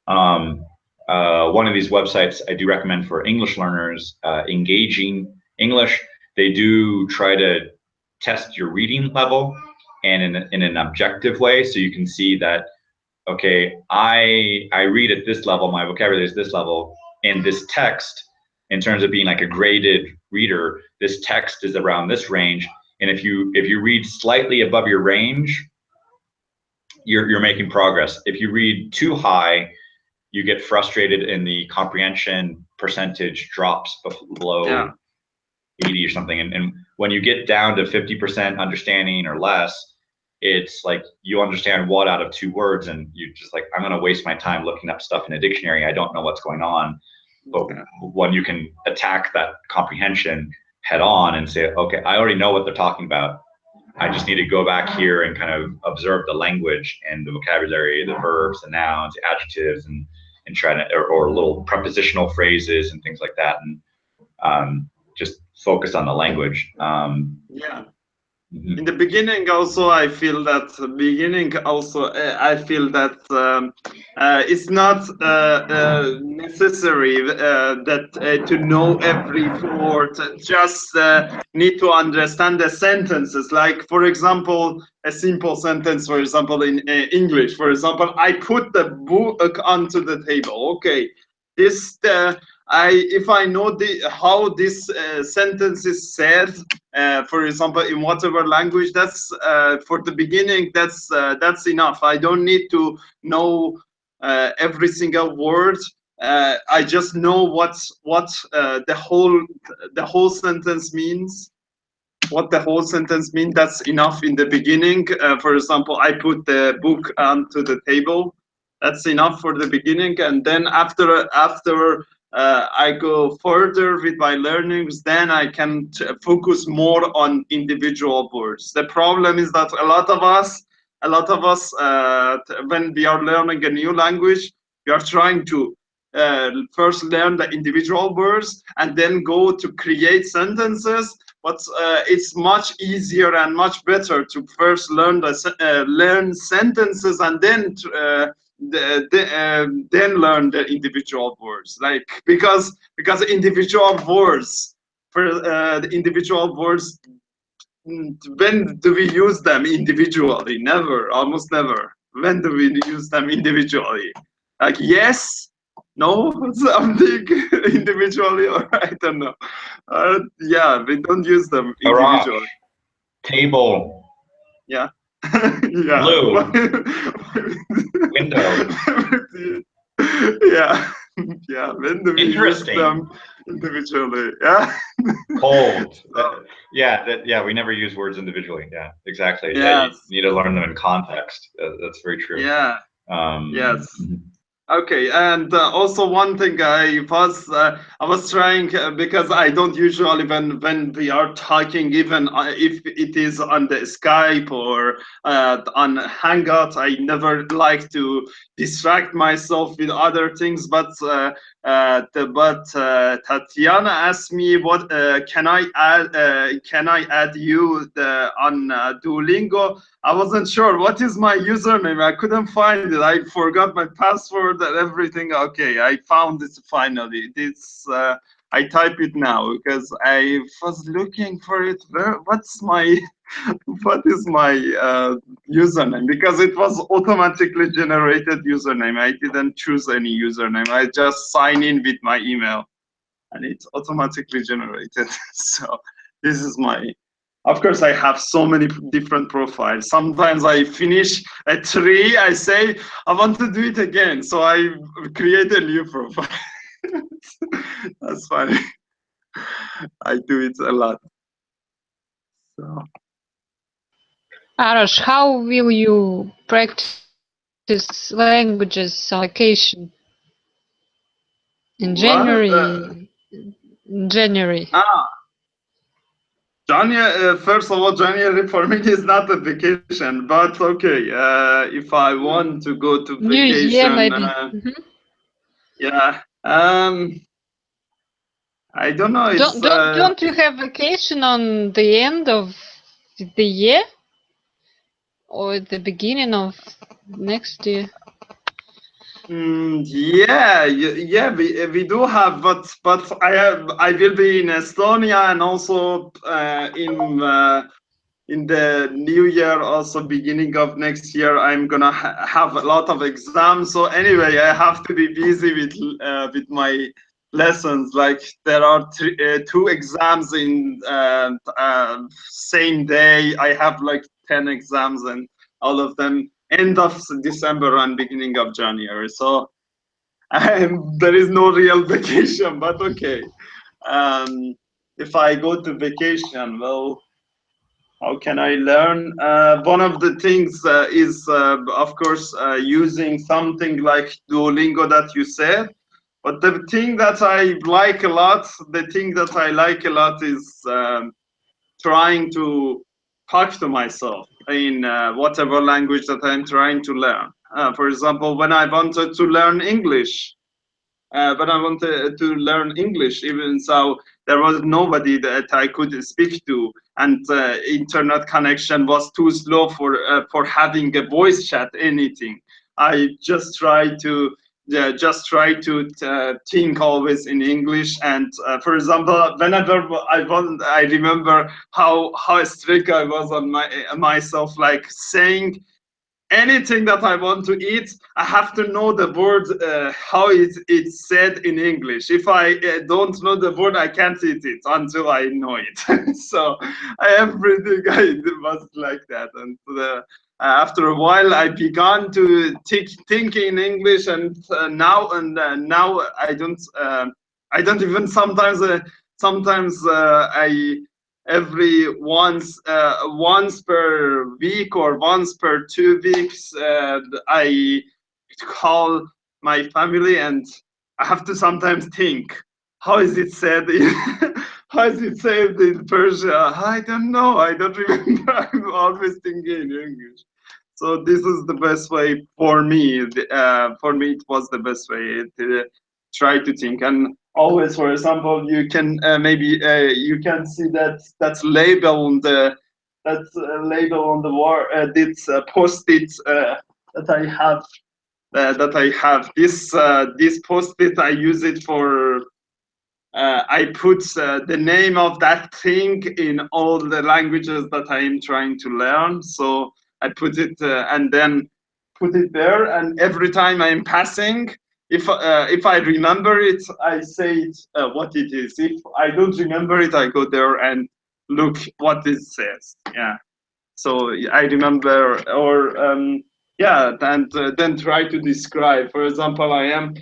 one of these websites I do recommend for English learners, Engaging English, they do try to test your reading level, and in an objective way, so you can see that, okay, I read at this level, my vocabulary is this level, and this text, in terms of being like a graded reader, this text is around this range, and if you read slightly above your range, you're making progress. If you read too high, you get frustrated and the comprehension percentage drops below 80 or something. And when you get down to 50% understanding or less, it's like you understand one out of 2 words, and you just like, I'm going to waste my time looking up stuff in a dictionary. I don't know what's going on. But when you can attack that comprehension head on and say, okay, I already know what they're talking about. I just need to go back here and kind of observe the language and the vocabulary, the verbs, the nouns, the adjectives, and try to, or little prepositional phrases and things like that, and just focus on the language. In the beginning, also, I feel that it's not necessary that to know every word. Just need to understand the sentences. Like, for example, a simple sentence. For example, in English, for example, I put the book onto the table. Okay, this if I know how this sentence is said, for example, in whatever language, that's for the beginning. That's enough. I don't need to know every single word. I just know what the whole sentence means. What the whole sentence means. That's enough in the beginning. For example, I put the book onto the table. That's enough for the beginning, and then after I go further with my learnings, then I can focus more on individual words. The problem is that a lot of us, when we are learning a new language, we are trying to first learn the individual words and then go to create sentences. But it's much easier and much better to first learn learn sentences and then then learn the individual words, like because individual words, for the individual words, when do we use them individually? Never, almost never. When do we use them individually? Like yes, no, something individually, or I don't know. Yeah, we don't use them individually. Table. Yeah. Yeah. Blue. Window. Yeah. Yeah. When do we use them individually? Yeah. Cold. Yeah. We never use words individually. Yeah. Exactly. Yes. Yeah. You need to learn them in context. That's very true. Yeah. Yes. Okay, and also one thing I was trying, because I don't usually, when we are talking, even if it is on the Skype or on Hangout, I never like to distract myself with other things. But Tatiana asked me, what can I add you on Duolingo? I wasn't sure what is my username. I couldn't find it. I forgot my password and everything. Okay, I found it finally. It's I type it now because I was looking for it. What is my username? Because it was automatically generated username. I didn't choose any username. I just sign in with my email, and it's automatically generated. So this is my. Of course, I have so many different profiles. Sometimes I finish at 3, I say, I want to do it again. So I create a new profile. That's funny. I do it a lot. So. Arash, how will you practice languages on vacation? In January? January. January, first of all, January for me is not a vacation, but okay. If I want to go to vacation, New Year, maybe. Yeah. I don't know. It's, don't you have vacation on the end of the year or at the beginning of next year? Yeah, we do have, but I will be in Estonia and also in the new year, also beginning of next year, I'm gonna have a lot of exams. So anyway, I have to be busy with my lessons. Like there are two exams in same day. I have like 10 exams, and all of them end of December and beginning of January. So there is no real vacation, but okay. If I go to vacation, well, how can I learn? One of the things is, of course, using something like Duolingo that you said. But the thing that I like a lot, is trying to talk to myself in whatever language that I'm trying to learn. For example, when I wanted to learn English, even so, there was nobody that I could speak to, and internet connection was too slow for having a voice chat, anything. I just try to think always in English. And for example, whenever I remember how strict I was on myself, like saying anything that I want to eat, I have to know the word, how it's said in English. If I don't know the word, I can't eat it until I know it. So everything I was like that. And after a while, I began to think in English, and now I don't even sometimes I every once per week or once per 2 weeks, I call my family, and I have to sometimes think, how is it said in how is it said in Persia? I don't know, I don't remember. I'm always thinking in English. So this is the best way for me. For me, it was the best way to try to think. And always, for example, you can maybe you can see that's label on the label on the wall. This post-it that I have. This post-it, I use it for. I put the name of that thing in all the languages that I am trying to learn. So I put it and then put it there. And every time I'm passing, if I remember it, I say it, what it is. If I don't remember it, I go there and look what it says. Yeah. So I remember, or yeah, and then try to describe. For example, I'm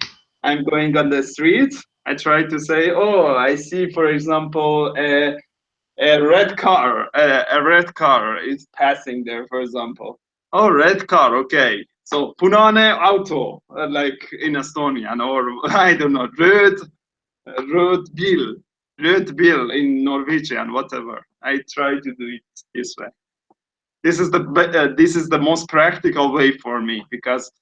going on the street. I try to say, oh, I see, for example, a red car. A red car is passing there, for example. Oh, red car. Okay. So punane auto, like in Estonian, or I don't know, röd bil in Norwegian, whatever. I try to do it this way. This is the most practical way for me, because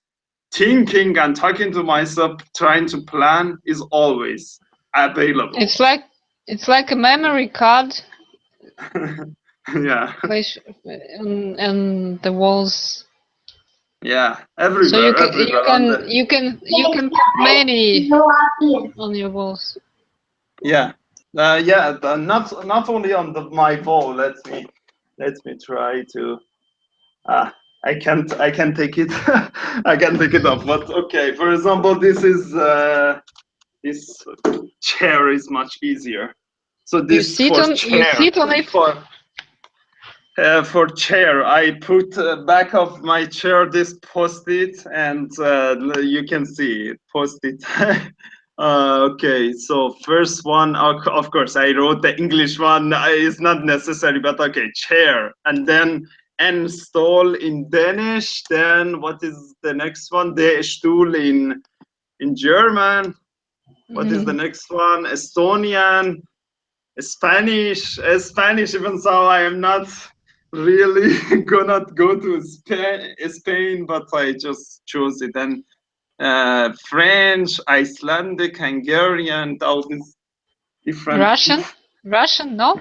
thinking and talking to myself, trying to plan, is always available. It's like a memory card. Yeah. And the walls. Yeah, everywhere. So everywhere you can put many on your walls. Yeah, yeah. Not only on my wall. Let me try to. I can't take it. I can't take it off. But okay, for example, this chair is much easier. So this You sit on it. For chair, I put back of my chair this post-it, and you can see it, post-it. Okay, so first one, of course, I wrote the English one. It's not necessary, but okay, chair, and then en stol in Danish. Then what is the next one? De Stuhl in German. What is the next one? Estonian, Spanish. Even so, I am not really gonna go to Spain, but I just chose it. And French, Icelandic, Hungarian, all these different. Russian, no?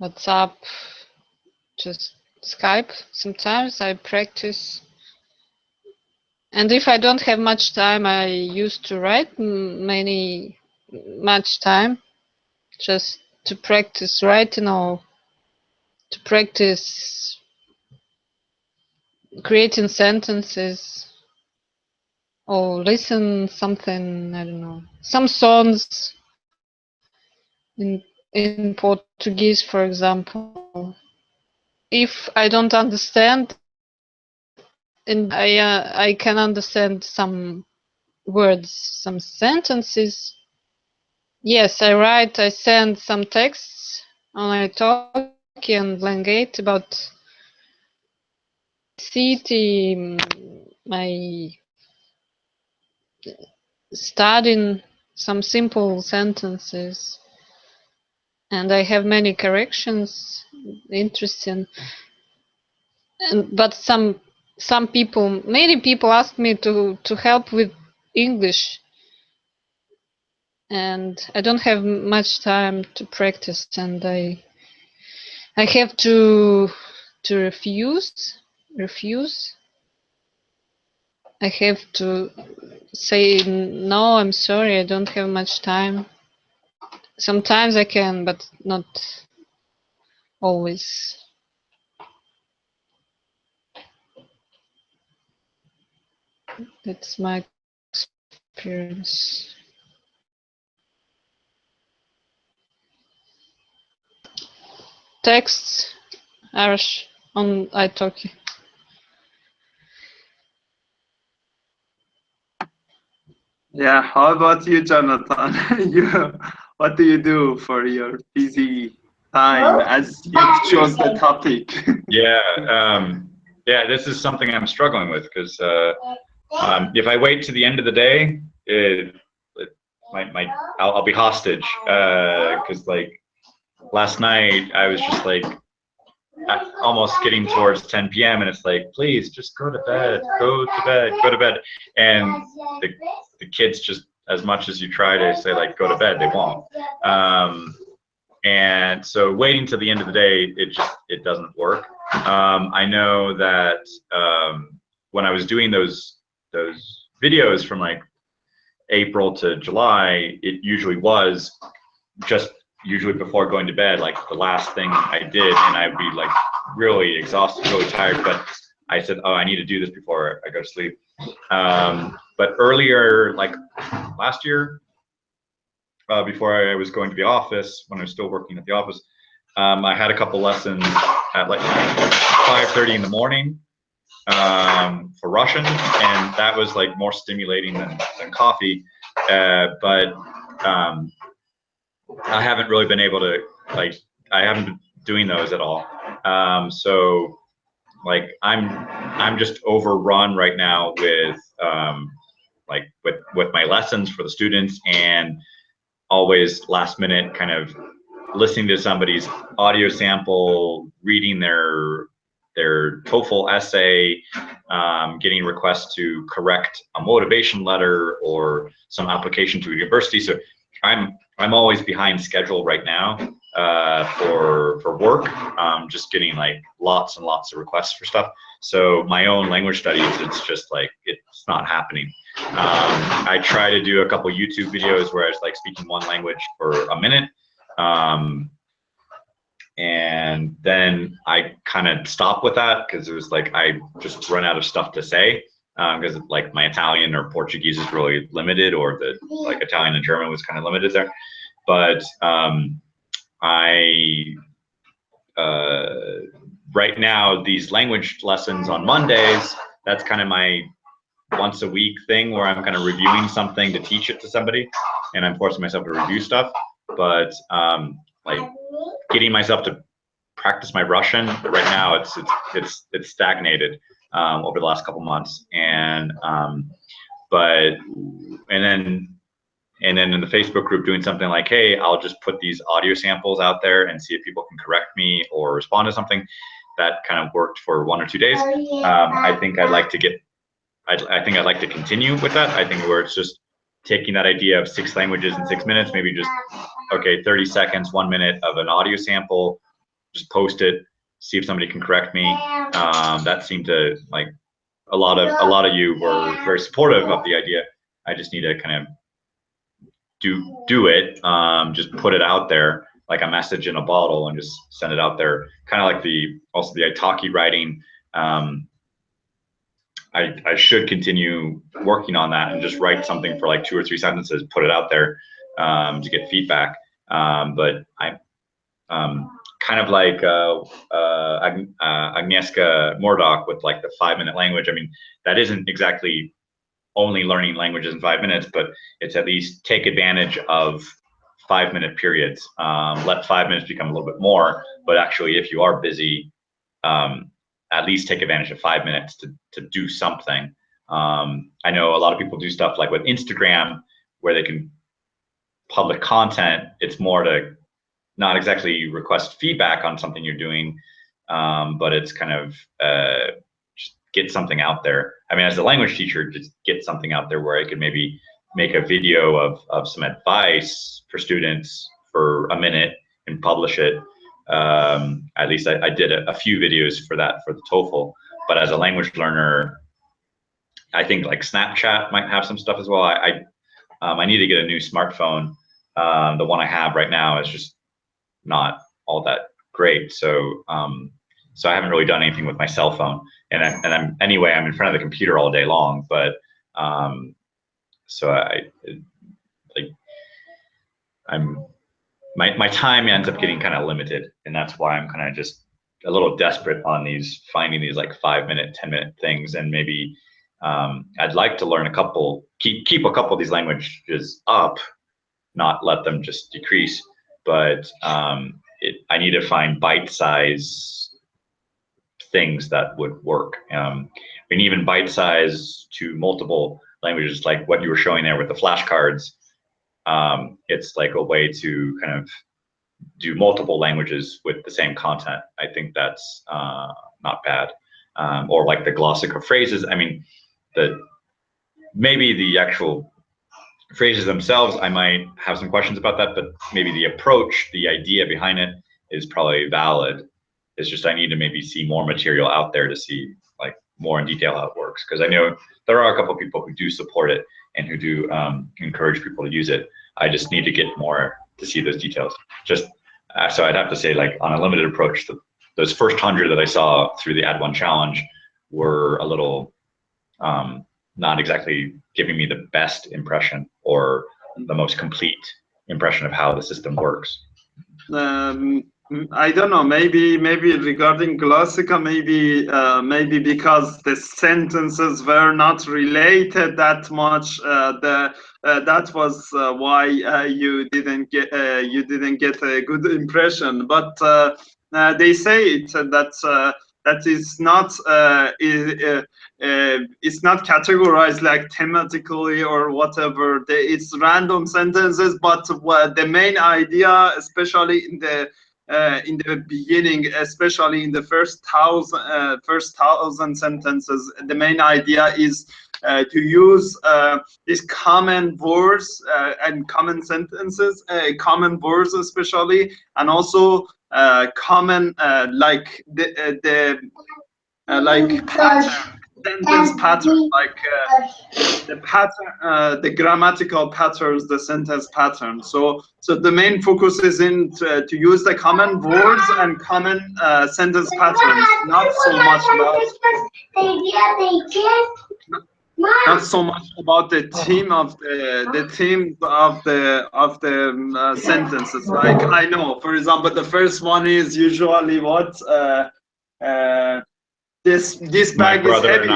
WhatsApp, just Skype. Sometimes I practice. And if I don't have much time, I used to write much time just to practice writing or to practice creating sentences or listen something, I don't know, some songs in Portuguese, for example. If I don't understand, and I can understand some words, some sentences. Yes, I write. I send some texts on italki and Langate about city, my studying some simple sentences, and I have many corrections. Interesting, but many people ask me to help with English, and I don't have much time to practice, and I have to refuse. I have to say no, I'm sorry, I don't have much time. Sometimes I can, but not always. That's my experience. Texts are on italki. Yeah, how about you, Jonathan? What do you do for your busy time as you chose the topic? Yeah, this is something I'm struggling with because if I wait to the end of the day, I'll be hostage because like last night I was just like almost getting towards 10 p.m. and it's like, please just go to bed, go to bed, and the kids just, as much as you try to say like go to bed, they won't. And so waiting till the end of the day, it doesn't work. I know that when I was doing those videos from like April to July, it usually was just usually before going to bed, like the last thing I did, and I'd be like really exhausted, really tired, but I said, oh, I need to do this before I go to sleep. But earlier, like last year, before I was going to the office, when I was still working at the office, I had a couple lessons at like 5:30 in the morning for Russian, and that was like more stimulating than coffee. But I haven't really been able to, like, I haven't been doing those at all. So like I'm just overrun right now with like with my lessons for the students, and always last minute kind of listening to somebody's audio sample, reading their TOEFL essay, getting requests to correct a motivation letter or some application to a university. So I'm always behind schedule right now for work. Just getting like lots and lots of requests for stuff. So my own language studies, it's just like it's not happening. I try to do a couple YouTube videos where I was like speaking one language for a minute. And then I kind of stopped with that because it was like I just run out of stuff to say because like my Italian or Portuguese is really limited, or the like Italian and German was kind of limited there. But right now these language lessons on Mondays, that's kind of my once a week thing where I'm kind of reviewing something to teach it to somebody, and I'm forcing myself to review stuff. But like getting myself to practice my Russian right now, it's stagnated over the last couple months, and then in the Facebook group doing something like, hey, I'll just put these audio samples out there and see if people can correct me or respond to something. That kind of worked for 1 or 2 days. I think I'd like to continue with that. I think where it's just taking that idea of 6 languages in 6 minutes, maybe just, okay, 30 seconds, 1 minute of an audio sample, just post it, see if somebody can correct me. That seemed to, like, a lot of you were very supportive of the idea. I just need to kind of do it, just put it out there like a message in a bottle and just send it out there. Kind of like the Italki writing. I should continue working on that and just write something for like 2 or 3 sentences, put it out there to get feedback. But I'm kind of like Agnieszka Murdoch with like the 5-minute language. I mean, that isn't exactly only learning languages in 5 minutes, but it's at least take advantage of 5-minute periods. Let 5 minutes become a little bit more, but actually if you are busy, at least take advantage of 5 minutes to do something. I know a lot of people do stuff like with Instagram where they can public content. It's more to not exactly request feedback on something you're doing, but it's kind of just get something out there. I mean, as a language teacher, just get something out there where I could maybe make a video of some advice for students for a minute and publish it. At least I did a few videos for that for the TOEFL. But as a language learner, I think like Snapchat might have some stuff as well. I need to get a new smartphone. The one I have right now is just not all that great. So so I haven't really done anything with my cell phone. And I'm anyway, I'm in front of the computer all day long. But so my time ends up getting kind of limited, and that's why I'm kind of just a little desperate on finding these like 5-minute, 10-minute things. And maybe I'd like to learn a couple, keep a couple of these languages up, not let them just decrease. But I need to find bite-size things that would work. And even bite-size to multiple languages, like what you were showing there with the flashcards. It's like a way to kind of do multiple languages with the same content. I think that's not bad. Or like the glossary of phrases. I mean, maybe the actual phrases themselves, I might have some questions about that, but maybe the approach, the idea behind it is probably valid. It's just I need to maybe see more material out there to see like more in detail how it works. Because I know there are a couple of people who do support it and who do encourage people to use it. I just need to get more to see those details. Just so I'd have to say, like on a limited approach, those first 100 that I saw through the Add One challenge were a little not exactly giving me the best impression or the most complete impression of how the system works. I don't know. Maybe regarding Glossica, maybe because the sentences were not related that much. That was why you didn't get a good impression. But they say that is not it's not categorized like thematically or whatever. It's random sentences, but the main idea, especially in the beginning, especially in the first thousand sentences, the main idea is to use these common words and common sentences, common words especially, and also common like the like pattern, sentence pattern, like the pattern, the grammatical patterns, the sentence pattern. So the main focus is to use the common words and common sentence patterns, not so much about the theme of the sentences. Like I know, for example, the first one is usually what this bag is heavy.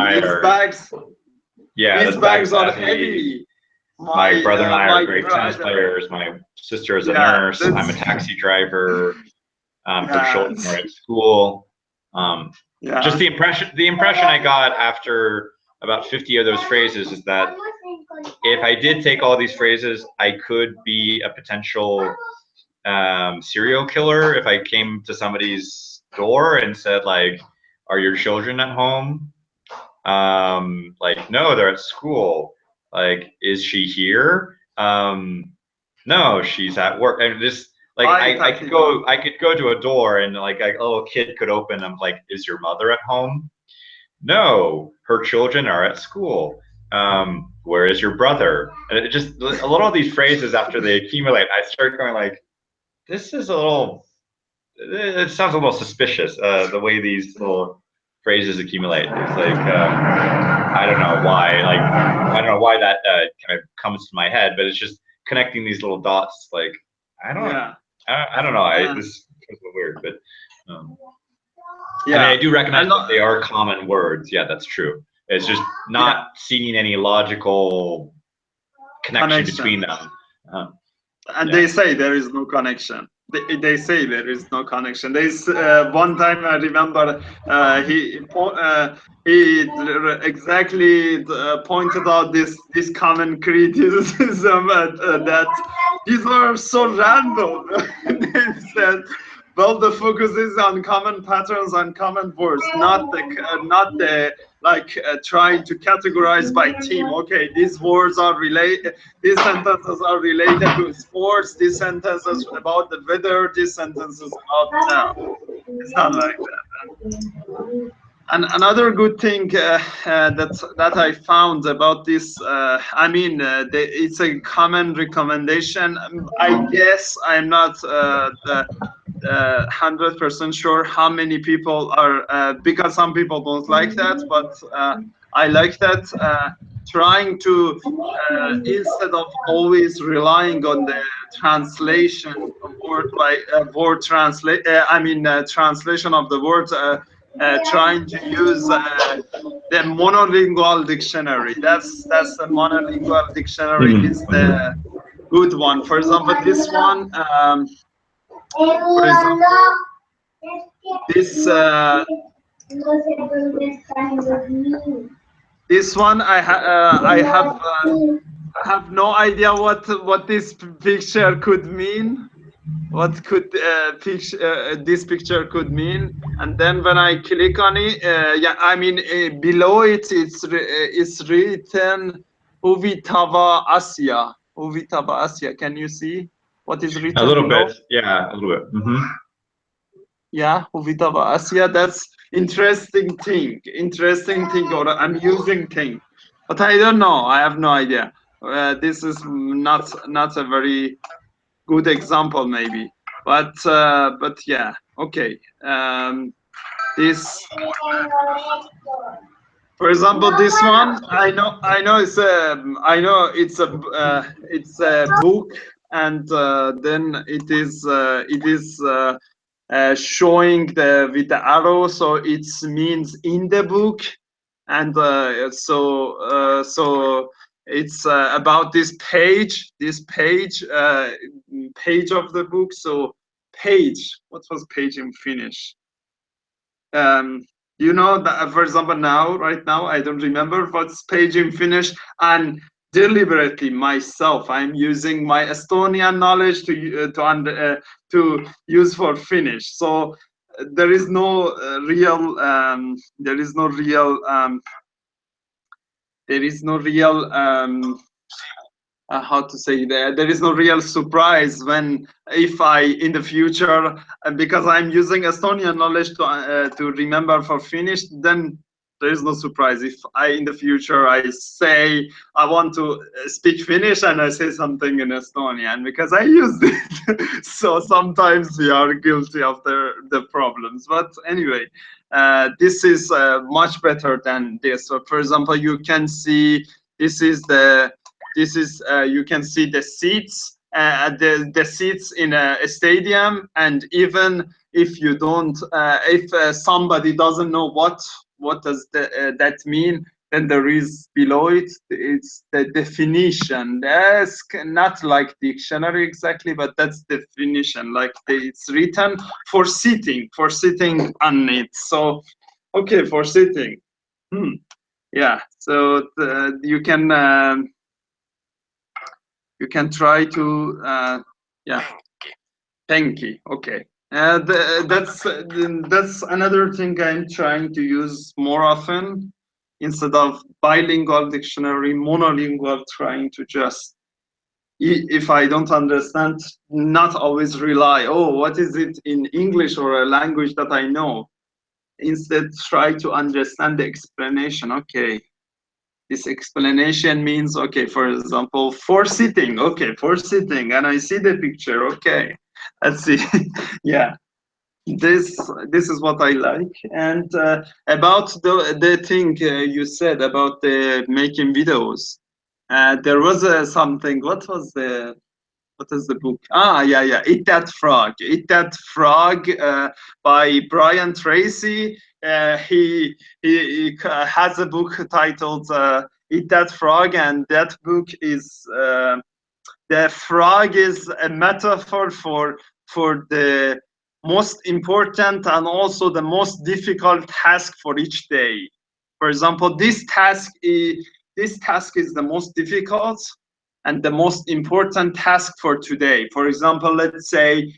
These bags are heavy. My brother and I are great tennis players. My sister is a nurse. I'm a taxi driver. For children are at school. Just the impression I got after about 50 of those phrases is that if I did take all these phrases, I could be a potential serial killer if I came to somebody's door and said, like, are your children at home? Like, no, they're at school. Like, is she here? No, she's at work. And just Like I could go to a door and like a little kid could open. I'm like, is your mother at home? No, her children are at school. Where is your brother? And it just a lot of these phrases after they accumulate, I start going like, this is a little. It sounds a little suspicious. The way these little phrases accumulate. It's like I don't know why. Like I don't know why that kind of comes to my head, but it's just connecting these little dots. Like I don't. Yeah. I don't know. This is a little weird, but yeah. I mean, I do recognize that they are common words. Yeah, that's true. It's just not seeing any logical connection between them. And they say there is no connection. They say there is no connection. There's one time I remember he exactly pointed out this common criticism that these are so random. They said, well, the focus is on common patterns and common words, not the trying to categorize by team. Okay, these words are related. These sentences are related to sports. These sentences about the weather. These sentences about no. It's not like that. And another good thing that I found about this, I mean, it's a common recommendation. I guess I'm not 100% sure how many people are, because some people don't like that, but I like that. Trying to, instead of always relying on the translation word by word translate, translation of the words, trying to use the monolingual dictionary. That's the monolingual dictionary is the good one. For example, this one. For example, this one I have no idea what this picture could mean. What could this picture could mean? And then when I click on it, below it's written Uvitava Asia. Uvitava Asia. Can you see what is written? A little below? bit, yeah, a little bit. Mm-hmm. Yeah, Uvitava Asia. That's interesting thing. Or I'm using thing, but I don't know. I have no idea. This is not a very good example, maybe. But yeah, okay. This, for example, this one I know it's a book, and then it is showing with the arrow, so it means in the book, and so it's about this page of the book. So page, what was page in Finnish? You know that, for example, right now I don't remember what's page in Finnish, and deliberately myself I'm using my Estonian knowledge to use for Finnish. So there is no real how to say that there is no real surprise if I in the future, because I'm using Estonian knowledge to remember for Finnish, then there is no surprise if in the future I say I want to speak Finnish and I say something in Estonian because I used it. So sometimes we are guilty of the problems, but anyway, this is much better than this. So for example, you can see you can see the seats, the seats in a stadium, and even if you don't, if somebody doesn't know what does that mean, then there is below it's the definition. That's not like dictionary exactly, but that's definition. Like it's written for sitting on it. So okay, for sitting. Yeah. So you can try to Penki. Okay. That's another thing I'm trying to use more often, instead of bilingual dictionary, monolingual, trying to just if I don't understand, not always rely, oh, what is it in English or a language that I know? Instead, try to understand the explanation. Okay, this explanation means, okay, for example, for sitting. Okay, for sitting, and I see the picture. Okay, let's see. Yeah, this is what I like. And about the thing you said about the making videos, there was something. What is the book? Ah, yeah. Eat That Frog. Eat That Frog by Brian Tracy. He has a book titled Eat That Frog, and that book is the frog is a metaphor for the most important and also the most difficult task for each day. For example, this task is the most difficult and the most important task for today. For example, let's say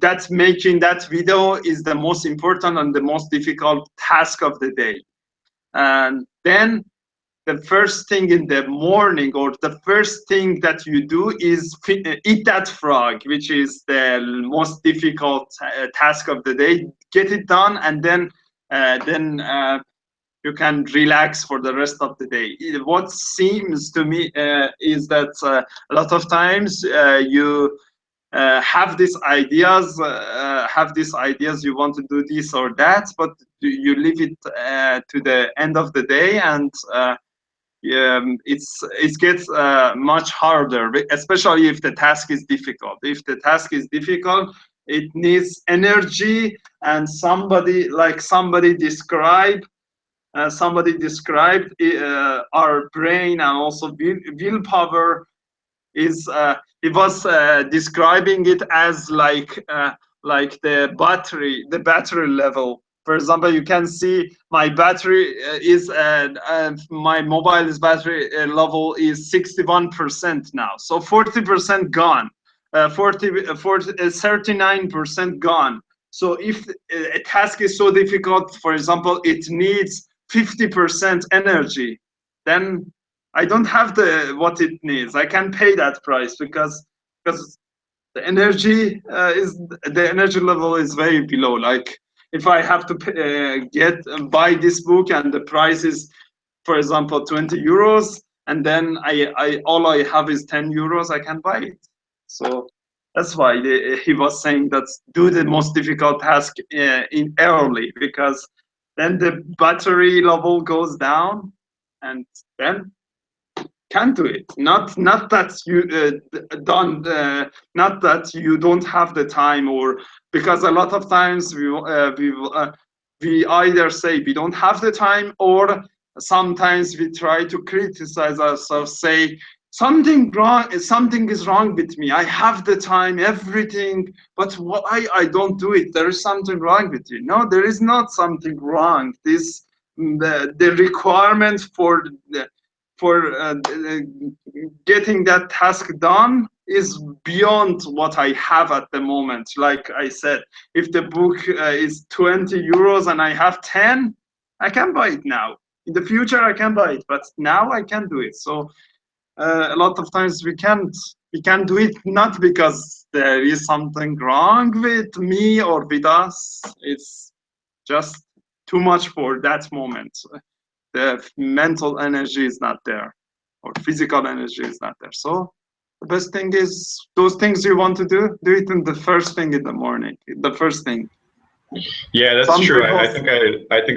that making that video is the most important and the most difficult task of the day. And then the first thing in the morning, or the first thing that you do, is eat that frog, which is the most difficult task of the day. Get it done, and then you can relax for the rest of the day. What seems to me is that a lot of times you have these ideas, you want to do this or that, but you leave it to the end of the day, and it gets much harder, especially if the task is difficult. If the task is difficult, it needs energy, and somebody described our brain and also willpower is he was describing it as like the battery level. For example, you can see my battery my mobile's battery level is 61% now, so 40% gone, 39% gone. So if a task is so difficult, for example, it needs 50% energy, then I don't have what it needs. I can pay that price because the energy level is very below. Like if I have to buy this book and the price is, for example, 20 euros, and then all I have is 10 euros, I can buy it. So that's why he was saying that do the most difficult task in early, because then the battery level goes down, and then can do it. Not that you not that you don't have the time, or because a lot of times we either say we don't have the time, or sometimes we try to criticize ourselves, say something is wrong with me. I have the time, everything, but why I don't do it? There is something wrong with you. No, there is not something wrong. The requirement for getting that task done is beyond what I have at the moment. Like I said, if the book is 20 euros and I have 10, I can buy it now. In the future, I can buy it, but now I can't do it. So a lot of times we can't do it, not because there is something wrong with me or with us. It's just too much for that moment. The mental energy is not there, or physical energy is not there. So the best thing is those things you want to do it in the first thing in the morning. The first thing. Yeah, that's true. I think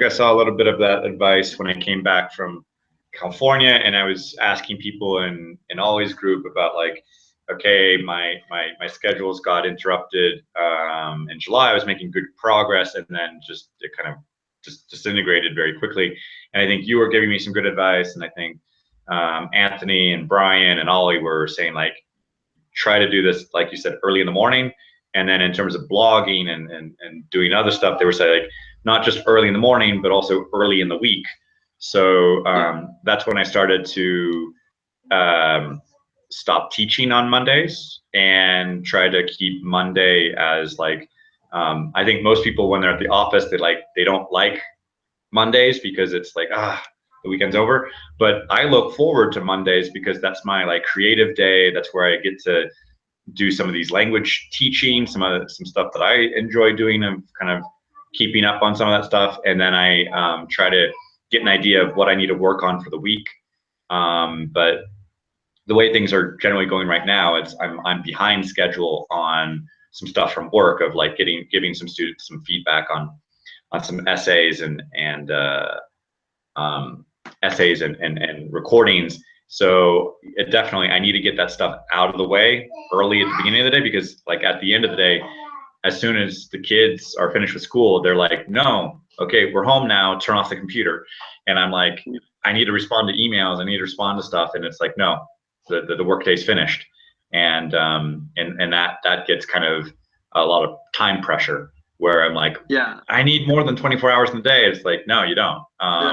I saw a little bit of that advice when I came back from California, and I was asking people in Ollie's group about, like, okay, my schedules got interrupted in July. I was making good progress, and then it kind of just disintegrated very quickly. And I think you were giving me some good advice, and I think Anthony and Brian and Ollie were saying, like, try to do this, like you said, early in the morning. And then in terms of blogging and doing other stuff, they were saying, like, not just early in the morning, but also early in the week. So that's when I started to stop teaching on Mondays and try to keep Monday as, like, I think most people, when they're at the office, they don't like Mondays because it's like, the weekend's over. But I look forward to Mondays because that's my like creative day. That's where I get to do some of these language teaching, some stuff that I enjoy doing, and kind of keeping up on some of that stuff. And then I try to get an idea of what I need to work on for the week. But the way things are generally going right now, I'm behind schedule on some stuff from work of like giving some students some feedback on some essays and essays and recordings. So definitely I need to get that stuff out of the way early at the beginning of the day, because like at the end of the day, as soon as the kids are finished with school, they're like, no, okay, we're home now, turn off the computer. And I'm like, I need to respond to emails, I need to respond to stuff. And it's like, no, the workday's finished. And that gets kind of a lot of time pressure where I'm like, Yeah, I need more than 24 hours in the day. It's like, no, you don't.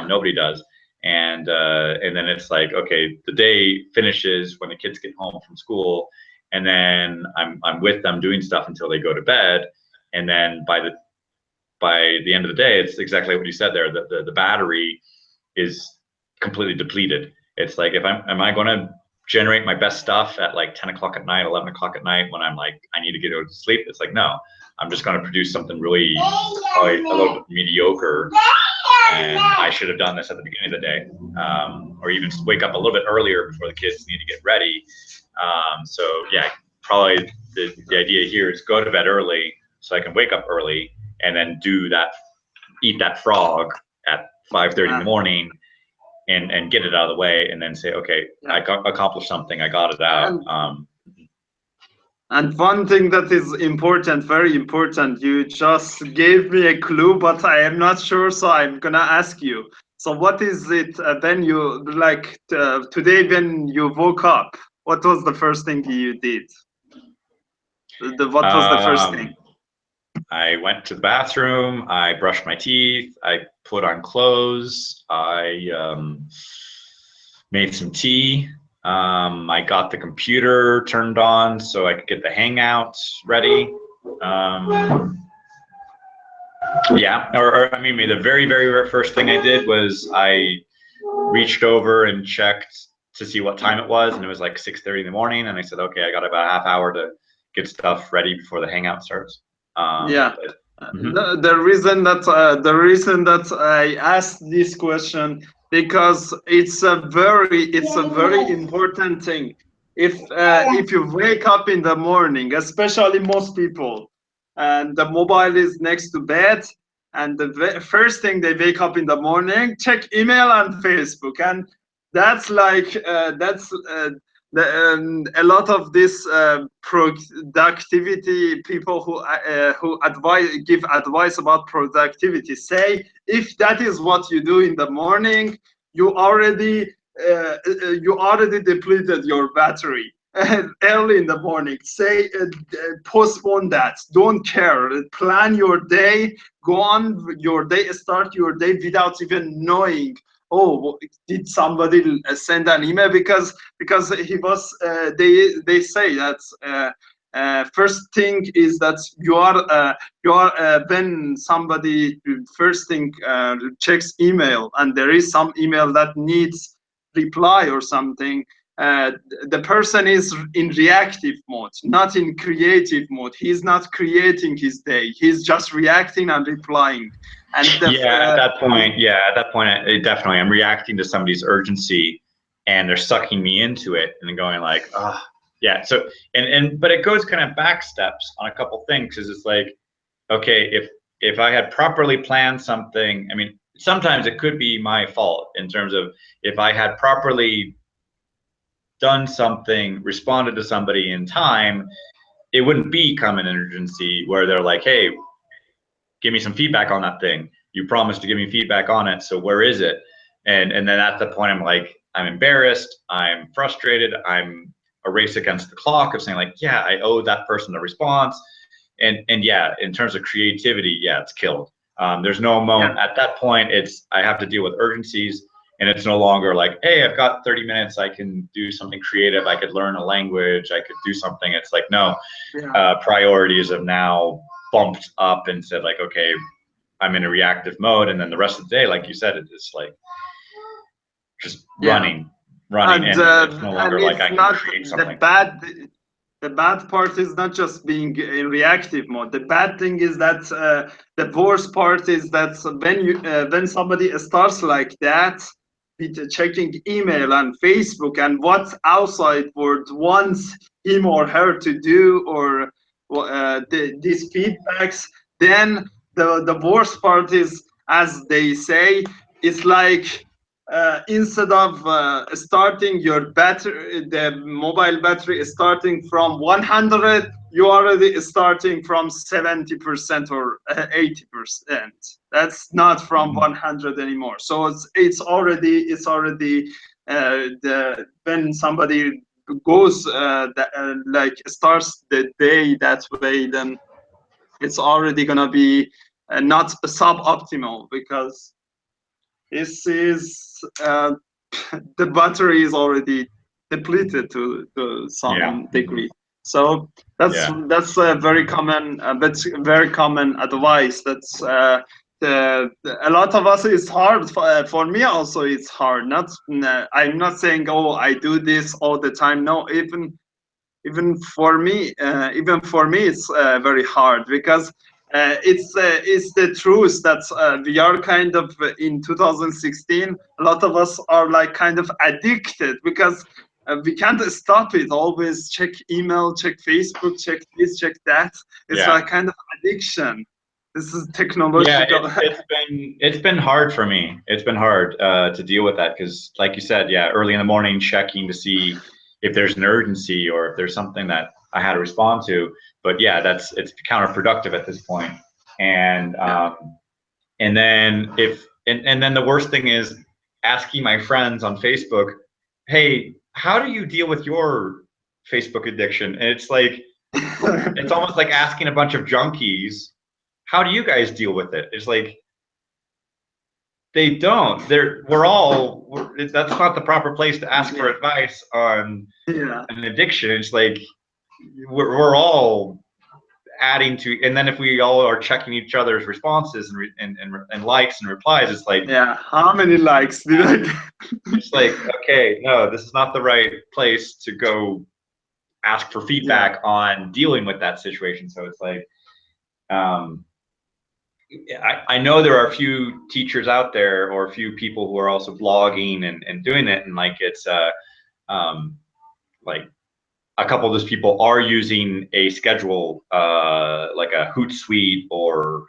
Nobody does. And then it's like, okay, the day finishes when the kids get home from school, and then I'm with them doing stuff until they go to bed. And then by the end of the day, it's exactly what you said there. The battery is completely depleted. It's like, am I going to generate my best stuff at like 10 o'clock at night, 11 o'clock at night when I'm like, I need to get to sleep? It's like, no, I'm just going to produce something really probably a little bit mediocre. And I should have done this at the beginning of the day, or even wake up a little bit earlier before the kids need to get ready. So yeah, probably the idea here is go to bed early so I can wake up early and then eat that frog at 5:30 in the morning and get it out of the way, and then say, okay, I accomplished something, I got it out. And one thing that is important, very important, you just gave me a clue, but I am not sure, so I'm gonna ask you. So what is it when you, like today when you woke up, what was the first thing you did? What was the first thing? I went to the bathroom, I brushed my teeth, I put on clothes, I made some tea. I got the computer turned on so I could get the Hangout ready. Yeah, or I mean, the very, very first thing I did was I reached over and checked to see what time it was, and it was like 6:30 in the morning, and I said, okay, I got about a half hour to get stuff ready before the Hangout starts. The reason that I asked this question, because it's a very important thing. If you wake up in the morning, especially most people, and the mobile is next to bed, and the first thing they wake up in the morning, check email and Facebook, and that's like a lot of this productivity people who give advice about productivity say, if that is what you do in the morning, you already depleted your battery early in the morning. Say postpone that, don't care, plan your day, go on your day, start your day without even knowing, oh, did somebody send an email? Because he was they say that first thing is that you are when somebody first thing checks email and there is some email that needs reply or something, the person is in reactive mode, not in creative mode. He's not creating his day, he's just reacting and replying. And at that point, definitely I'm reacting to somebody's urgency and they're sucking me into it and going like, oh yeah. So but it goes kind of back steps on a couple things, because it's like, okay, if I had properly planned something, I mean, sometimes it could be my fault in terms of if I had properly done something, responded to somebody in time, it wouldn't become an emergency where they're like, hey, give me some feedback on that thing. You promised to give me feedback on it, so where is it? And then at the point I'm like, I'm embarrassed, I'm frustrated, I'm a race against the clock of saying like, yeah, I owe that person a response. And yeah, in terms of creativity, yeah, it's killed. There's no moment at that point. I have to deal with urgencies, and it's no longer like, hey, I've got 30 minutes, I can do something creative, I could learn a language, I could do something. It's like, no, priorities have now bumped up and said like, okay, I'm in a reactive mode. And then the rest of the day, like you said, it's like, just running, and it's no longer like I can create something. The bad part is not just being in reactive mode. The bad thing is that the worst part is that when somebody starts like that, with checking email and Facebook and what outside world wants him or her to do, or these feedbacks, then the worst part is, as they say, it's like instead of starting your battery, the mobile battery is starting from 100, you already starting from 70% or 80%. That's not from 100 anymore. So it's already when somebody goes like starts the day that way, then it's already gonna be not suboptimal, because this is the battery is already depleted to some degree. So that's a very common advice. That's a lot of us, it's hard for me also. It's hard. I'm not saying, oh, I do this all the time. No, even for me, it's very hard, because it's the truth that we are kind of in 2016. A lot of us are like kind of addicted, because we can't stop it. Always check email, check Facebook, check this, check that. It's like kind of addiction. This is technological. Yeah, it's been hard for me. It's been hard to deal with that, because, like you said, early in the morning checking to see if there's an urgency or if there's something that I had to respond to. But yeah, it's counterproductive at this point. And then and then the worst thing is asking my friends on Facebook, hey, how do you deal with your Facebook addiction? And it's like, it's almost like asking a bunch of junkies, how do you guys deal with it? It's like, they don't. That's not the proper place to ask for advice on an addiction. It's like we're all adding to, and then if we all are checking each other's responses and likes and replies, it's like, how many likes did I get? It's like, okay, no, this is not the right place to go ask for feedback on dealing with that situation. So it's like, I know there are a few teachers out there, or a few people who are also blogging and doing it, and like it's like a couple of those people are using a schedule like a Hootsuite or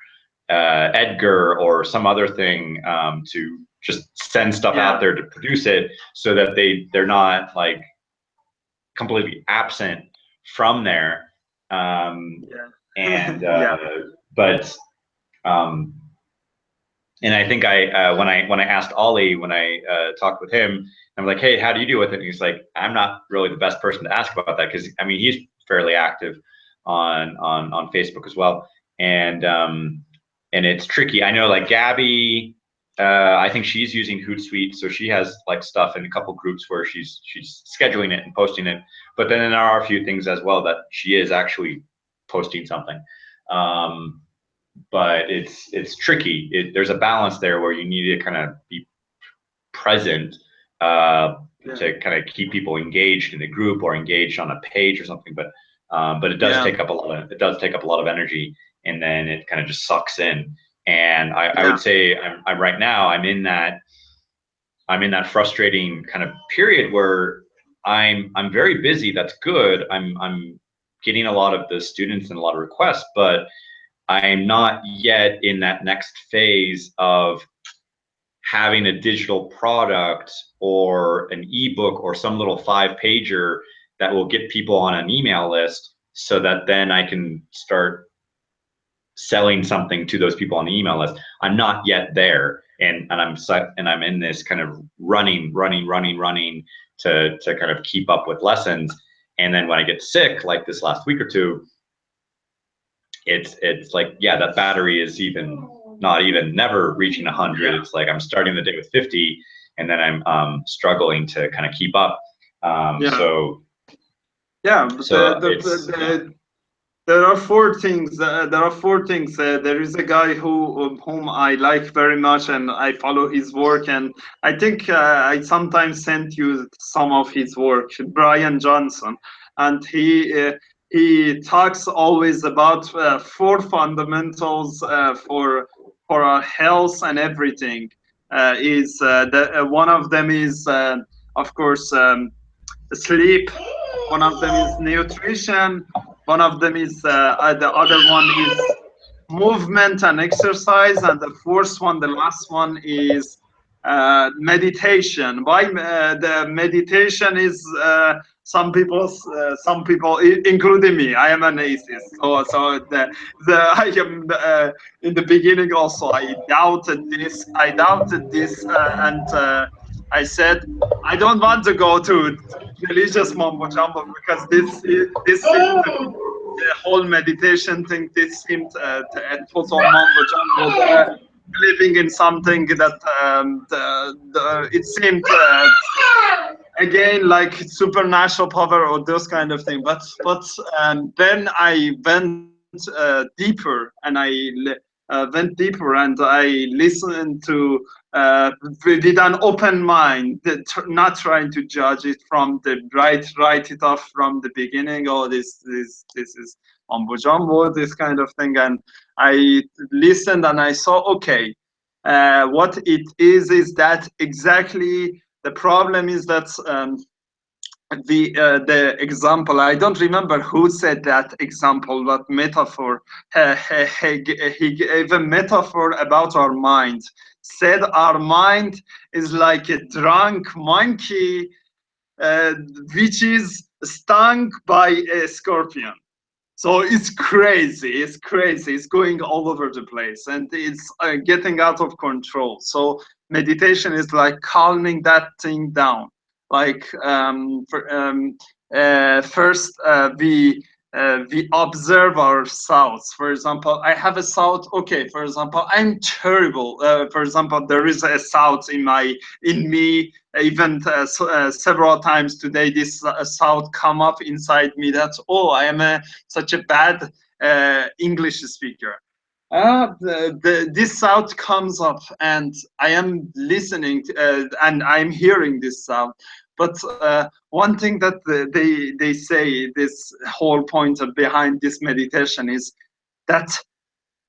Edgar or some other thing to just send stuff out there to produce it, so that they're not like completely absent from there. And I think when I asked Ollie, when I talked with him, I'm like, hey, how do you deal with it? And he's like, I'm not really the best person to ask about that, because I mean, he's fairly active on Facebook as well, and it's tricky. I know, like Gabby, I think she's using Hootsuite, so she has like stuff in a couple groups where she's scheduling it and posting it. But then there are a few things as well that she is actually posting something. But it's tricky. There's a balance there where you need to kind of be present to kind of keep people engaged in the group or engaged on a page or something. But it does take up a lot of energy, and then it kind of just sucks in. And I would say I'm right now I'm in that frustrating kind of period where I'm very busy. That's good. I'm getting a lot of the students and a lot of requests, but I'm not yet in that next phase of having a digital product or an ebook or some little 5-pager that will get people on an email list, so that then I can start selling something to those people on the email list. I'm not yet there, and I'm in this kind of running to kind of keep up with lessons. And then when I get sick, like this last week or two, it's like, that battery is never reaching 100. It's like I'm starting the day with 50, and then I'm struggling to kind of keep up. There are four things. There is a guy whom I like very much, and I follow his work. And I think I sometimes sent you some of his work, Brian Johnson, and he talks always about four fundamentals for our health and everything. One of them is, of course, sleep. One of them is nutrition. One of them is the other one is movement and exercise, and the fourth one, the last one, is meditation. Why the meditation is some people, including me, I am an atheist. So I am in the beginning also. I doubted this. And I said I don't want to go to religious mumbo jumbo because this seemed the whole meditation thing. This seemed a total mumbo jumbo. Believing in something that it seemed again like supernatural power or those kind of thing. But then I went deeper, and I listened to with an open mind, not trying to judge it from the write it off from the beginning. Oh, this is mumbo jumbo, this kind of thing. And I listened and I saw, okay, what it is that exactly the problem is that the example, I don't remember who said that example, but metaphor. He gave a metaphor about our mind. Said our mind is like a drunk monkey, which is stung by a scorpion. So it's crazy. It's crazy. It's going all over the place, and it's getting out of control. So meditation is like calming that thing down. Like first we observe our thoughts. For example, I have a thought. Okay, for example, I'm terrible. For example, there is a thought in me. Even several times today, this thought come up inside me. That, oh, I am such a bad English speaker. This sound comes up, and I am listening and I'm hearing this sound. But one thing that they say, this whole point behind this meditation, is that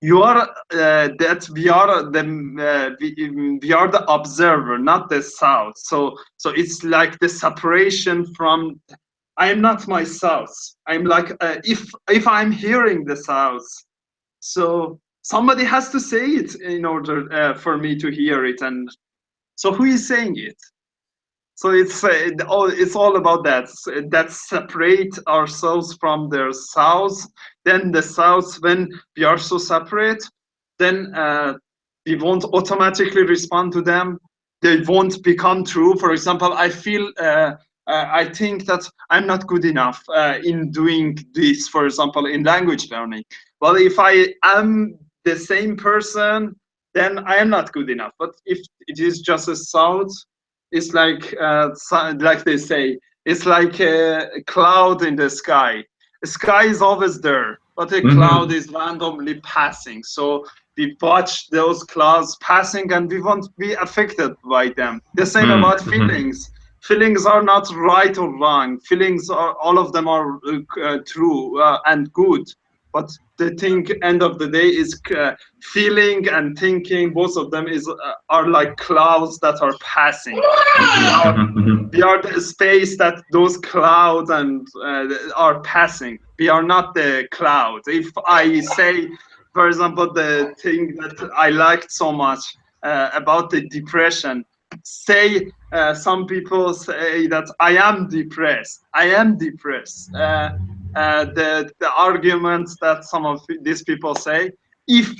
you are that we are the observer, not the sound. So it's like the separation from. I am not myself. I'm like if I'm hearing the sounds, so somebody has to say it in order for me to hear it. And so who is saying it? So it's all about that separate ourselves from their sounds. Then the sounds, when we are so separate, then we won't automatically respond to them. They won't become true. For example, I think that I'm not good enough in doing this, for example, in language learning. Well, if I am the same person, then I am not good enough. But if it is just a sound, it's like they say, it's like a cloud in the sky. The sky is always there, but the cloud is randomly passing. So we watch those clouds passing, and we won't be affected by them. The same about feelings. Feelings are not right or wrong. Feelings are, all of them are true and good. But the thing, end of the day, is feeling and thinking. Both of them are like clouds that are passing. We are the space that those clouds and are passing. We are not the cloud. If I say, for example, the thing that I liked so much about the depression, say some people say that I am depressed. I am depressed. The arguments that some of these people say, if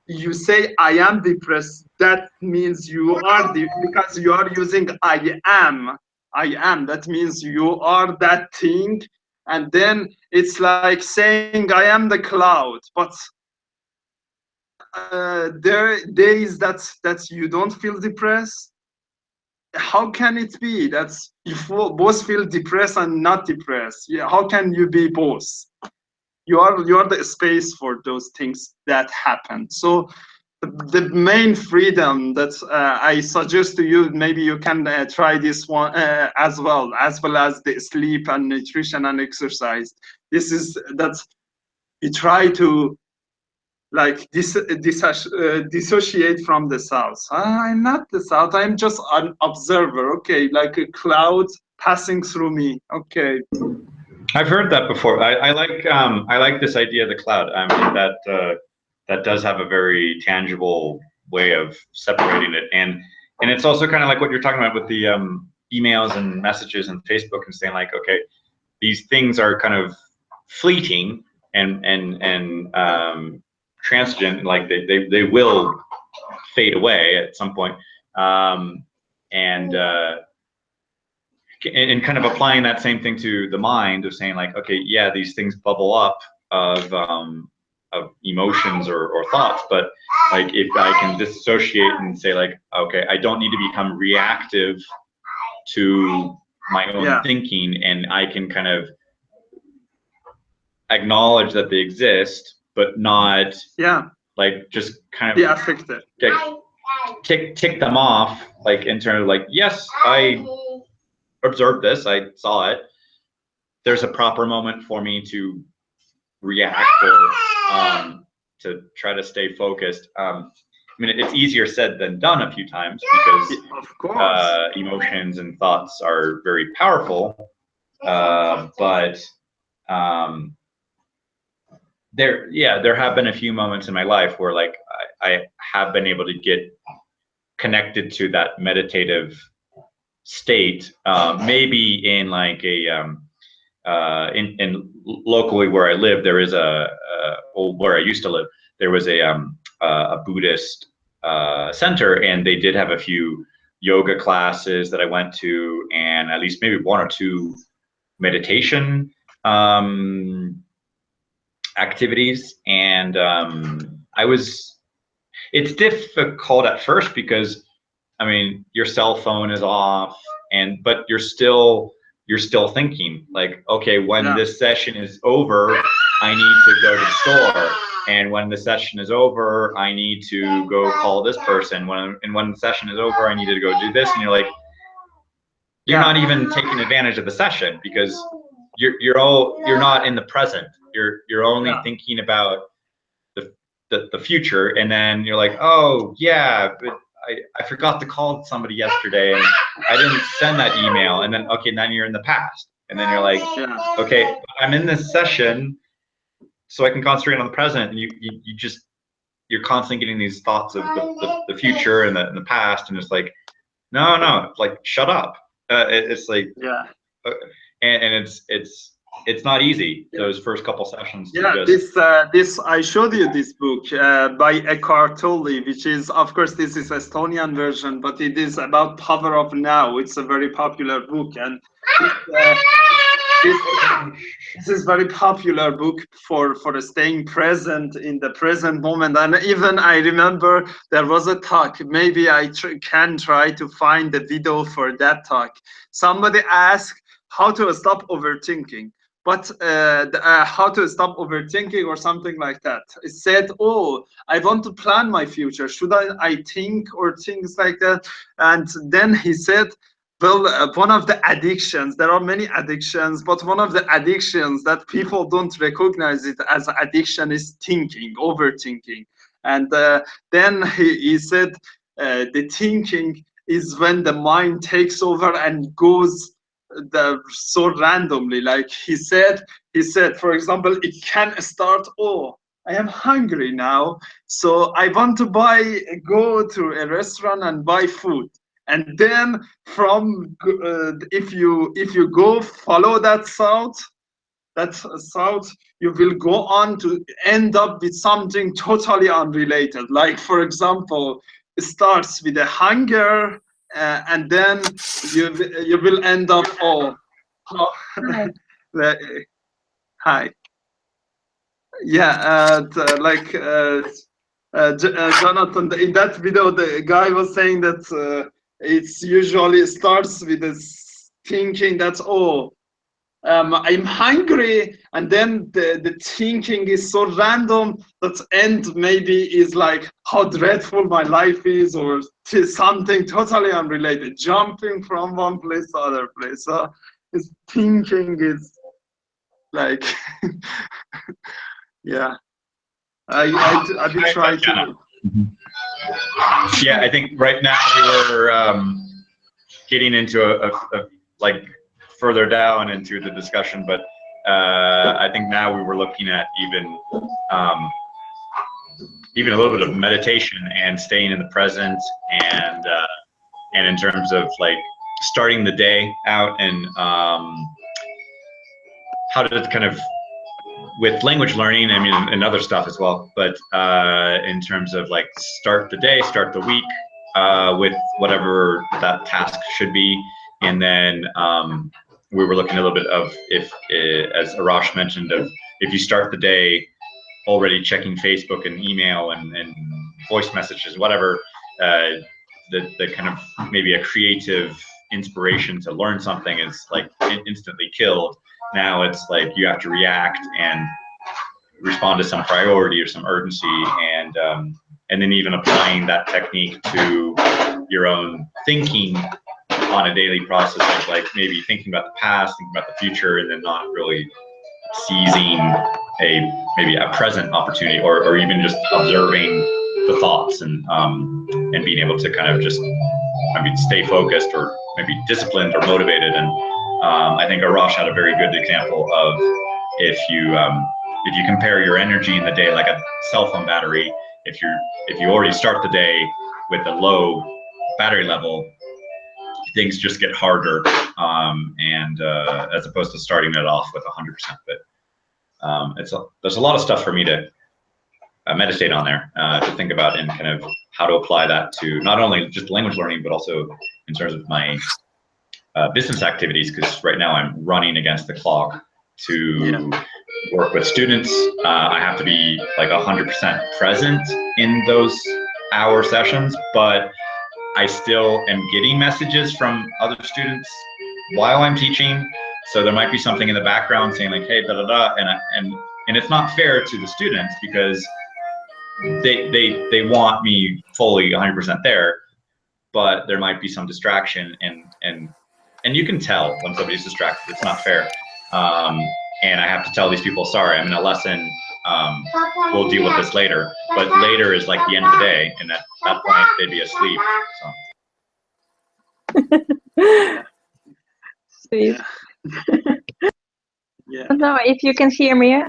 you say I am depressed, that means you are because you are using I am. That means you are that thing, and then it's like saying I am the cloud. But there are days that you don't feel depressed. How can it be that you both feel depressed and not depressed? Yeah, how can you be both? you are the space for those things that happen. So the main freedom that I suggest to you, maybe you can try this one as well as the sleep and nutrition and exercise. This is that you try to like dissociate from the south. I'm not the south. I'm just an observer. Okay, like a cloud passing through me. Okay. I've heard that before. I like this idea of the cloud. I mean that does have a very tangible way of separating it, and it's also kind of like what you're talking about with the emails and messages and Facebook and saying like, okay, these things are kind of fleeting and transient, like they will fade away at some point, and kind of applying that same thing to the mind of saying like, okay, yeah, these things bubble up of emotions or thoughts, but like if I can dissociate and say like, okay, I don't need to become reactive to my own thinking, and I can kind of acknowledge that they exist, but not like just kind of be affected. Tick them off, like in terms of like, yes, I observed this, I saw it. There's a proper moment for me to react or to try to stay focused. I mean, it's easier said than done a few times because of course emotions and thoughts are very powerful, but there have been a few moments in my life where like I have been able to get connected to that meditative state, maybe in like a in locally where I live, there is where I used to live, there was a Buddhist center, and they did have a few yoga classes that I went to, and at least maybe one or two meditation activities, and it's difficult at first because I mean your cell phone is off, but you're still thinking like, okay, when this session is over, I need to go to the store, and when the session is over, I need to go call this person, when the session is over, I need to go do this, and you're like, you're not even taking advantage of the session because you're not in the present. You're only thinking about the future, and then you're like, oh yeah, but I forgot to call somebody yesterday and I didn't send that email, and then okay, then you're in the past, and then you're like, okay, I'm in this session so I can concentrate on the present, and you're constantly getting these thoughts of the future and the past, and it's like, no, like shut up. It's like and it's not easy those first couple sessions. This I showed you this book by Eckhart Tolle, which is, of course, this is Estonian version, but it is about power of now. It's a very popular book, and this is very popular book for staying present in the present moment. And even I remember there was a talk, maybe I can try to find the video for that talk. Somebody asked how to stop overthinking, but how to stop overthinking or something like that. It said, oh, I want to plan my future, should I think, or things like that. And then he said, well, one of the addictions, there are many addictions, but one of the addictions that people don't recognize it as addiction is thinking, overthinking. And then he said the thinking is when the mind takes over and goes so randomly. Like he said, for example, it can start, oh, I am hungry now, so I want to go to a restaurant and buy food. And then from if you go follow that thought, you will go on to end up with something totally unrelated. Like, for example, it starts with a hunger, and then you will end up hi. Yeah, like Jonathan, in that video, the guy was saying that it's usually starts with this thinking that, oh, I'm hungry, and then the thinking is so random that end maybe is like how dreadful my life is, or something totally unrelated, jumping from one place to other place. So his thinking is like, yeah. I did try to. Yeah, I think right now we were getting into a like further down into the discussion, but I think now we were looking at even a little bit of meditation and staying in the present, and in terms of like starting the day out, and how to kind of, with language learning, I mean, and other stuff as well, but in terms of like start the day, start the week with whatever that task should be. And then we were looking a little bit of if, as Arash mentioned, of if you start the day already checking Facebook and email and voice messages, whatever, the kind of maybe a creative inspiration to learn something is like instantly killed. Now it's like you have to react and respond to some priority or some urgency, and then even applying that technique to your own thinking on a daily process of like maybe thinking about the past, thinking about the future, and then not really seizing maybe a present opportunity, or even just observing the thoughts, and being able to kind of just stay focused, or maybe disciplined or motivated. And I think Arash had a very good example of if you compare your energy in the day like a cell phone battery, if you already start the day with a low battery level, things just get harder, and as opposed to starting it off with 100%. But there's a lot of stuff for me to meditate on there, to think about, and kind of how to apply that to not only just language learning, but also in terms of my business activities, because right now I'm running against the clock to work with students. I have to be like 100% present in those hour sessions, but I still am getting messages from other students while I'm teaching. So there might be something in the background saying like, hey, da da da, and it's not fair to the students, because they want me fully 100% there, but there might be some distraction, and you can tell when somebody's distracted. It's not fair, and I have to tell these people, sorry, I'm in a lesson. We'll deal with this later. But later is like the end of the day, and at that point they'd be asleep. So. Sweet. Yeah. I don't know if you can hear me.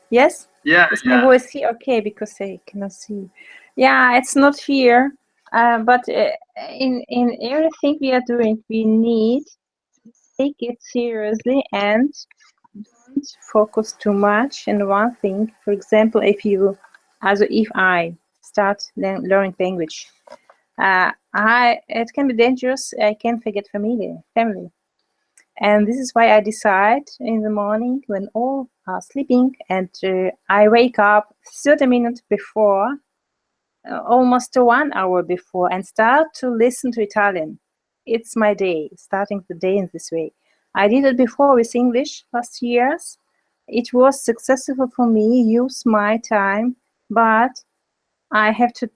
Yes? Yeah. Is my voice here? Okay, because I cannot see. Yeah, it's not fear, but in everything we are doing, we need to take it seriously and don't focus too much in one thing. For example, if I start learning language, it can be dangerous. I can forget family. And this is why I decide in the morning when all are sleeping, and I wake up 30 minutes before, almost 1 hour before, and start to listen to Italian. It's my day, starting the day in this way. I did it before with English last years. It was successful for me, use my time, but I have to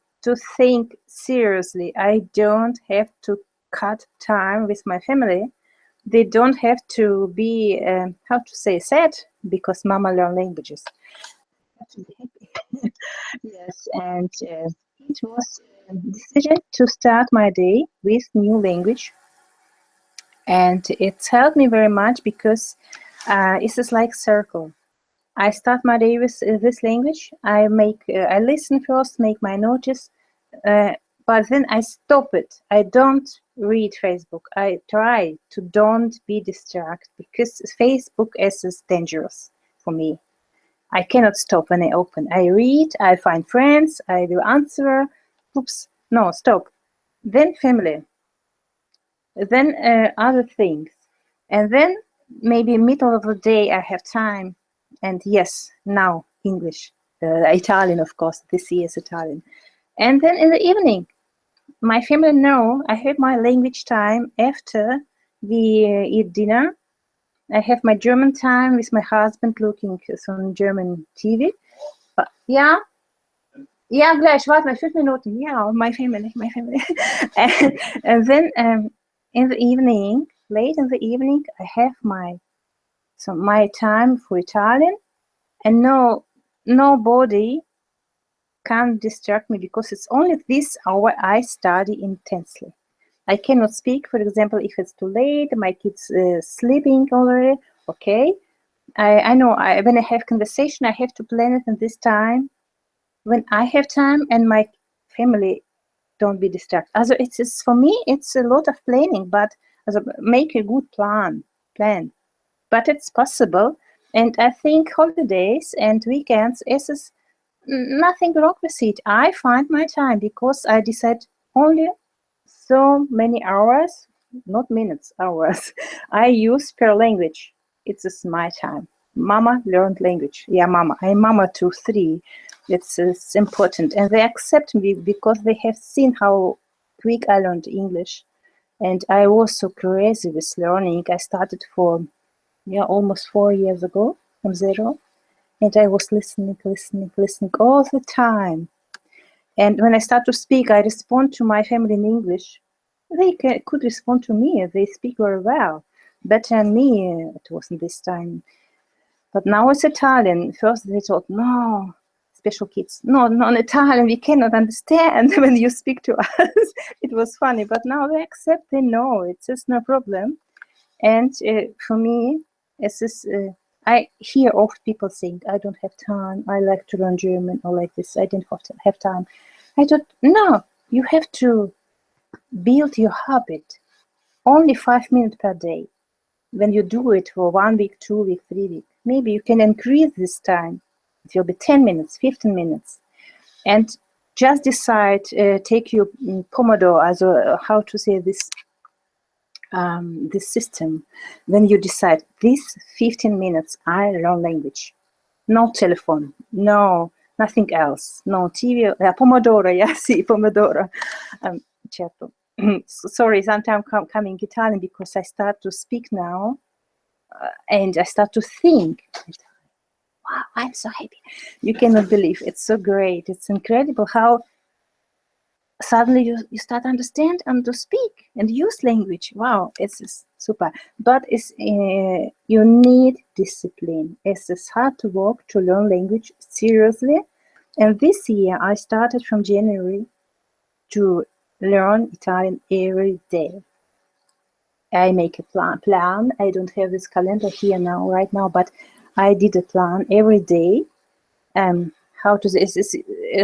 think seriously. I don't have to cut time with my family. They don't have to be, sad, because mama learn languages. Have to be happy. Yes, and it was a decision to start my day with new language. And it's helped me very much, because it's just like circle. I start my day with this language. I listen first, make my notice, but then I stop it. I don't read Facebook. I try to don't be distracted, because Facebook is dangerous for me. I cannot stop when I open. I read, I find friends, I will answer. Oops, no, stop. Then family. Then other things. And then maybe middle of the day I have time. And yes, now English, Italian, of course. This year is Italian. And then in the evening, my family know I have my language time after we eat dinner. I have my German time with my husband looking some German TV. Ja, ja, gleich, warte mal, 5 Minuten. Yeah, my family. and then in the evening, late in the evening, I have my time for Italian, and nobody can distract me because it's only this hour I study intensely. I cannot speak, for example, if it's too late, my kids sleeping already. Okay, I know when I have conversation, I have to plan it in this time when I have time and my family don't be distracted. Also, it's for me, it's a lot of planning, but make a good plan. But it's possible, and I think holidays and weekends is nothing wrong with it. I find my time because I decide only so many hours, not minutes, hours, I use per language. It's my time. Mama learned language. Yeah, mama. I'm mama to 3. It's important. And they accept me because they have seen how quick I learned English. And I was so crazy with learning. I started for almost 4 years ago from 0. And I was listening all the time. And when I start to speak, I respond to my family in English. They could respond to me. They speak very well. Better than me, it wasn't this time. But now it's Italian. First they thought, no, special kids. No, in Italian, we cannot understand when you speak to us. It was funny. But now they accept, they know. It's just no problem. And for me, it's just, I hear often people saying, I don't have time. I like to learn German or like this. I didn't have time. I thought, no, you have to build your habit. Only 5 minutes per day. When you do it for 1 week, 2 weeks, 3 weeks, maybe you can increase this time. It will be 10 minutes, 15 minutes. And just decide, take your Pomodoro, also how to say this, this system. When you decide, these 15 minutes, I learn language. No telephone, no, nothing else. No TV, Pomodoro, yeah, see, Pomodoro. Certo. Sorry, sometimes coming Italian because I start to speak now and I start to think. Wow, I'm so happy. You cannot believe. It's so great. It's incredible how suddenly you start to understand and to speak and use language. Wow, it's super. But you need discipline. It's hard to work to learn language seriously. And this year I started from January to learn Italian every day. I make a plan. I don't have this calendar here right now, but I did a plan every day. How to say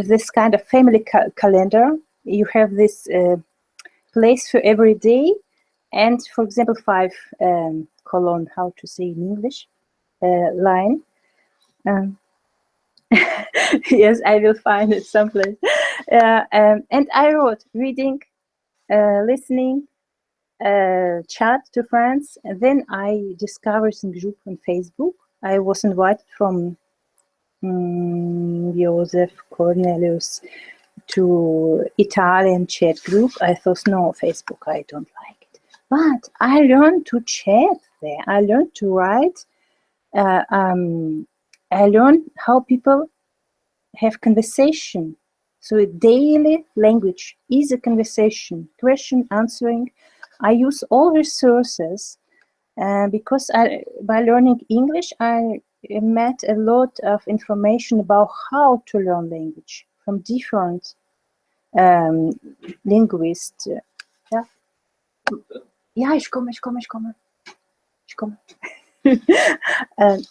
this kind of family calendar. You have this place for every day, and for example, 5 column. How to say in English? Line. Yes, I will find it someplace. And I wrote reading, listening, chat to friends, and then I discovered some group on Facebook. I was invited from Joseph Cornelius to Italian chat group. I thought, no, Facebook, I don't like it. But I learned to chat there. I learned to write. I learned how people have conversation. So daily language is a conversation, question, answering. I use all resources because by learning English, I met a lot of information about how to learn language from different linguists. Ja, ja, ich komme.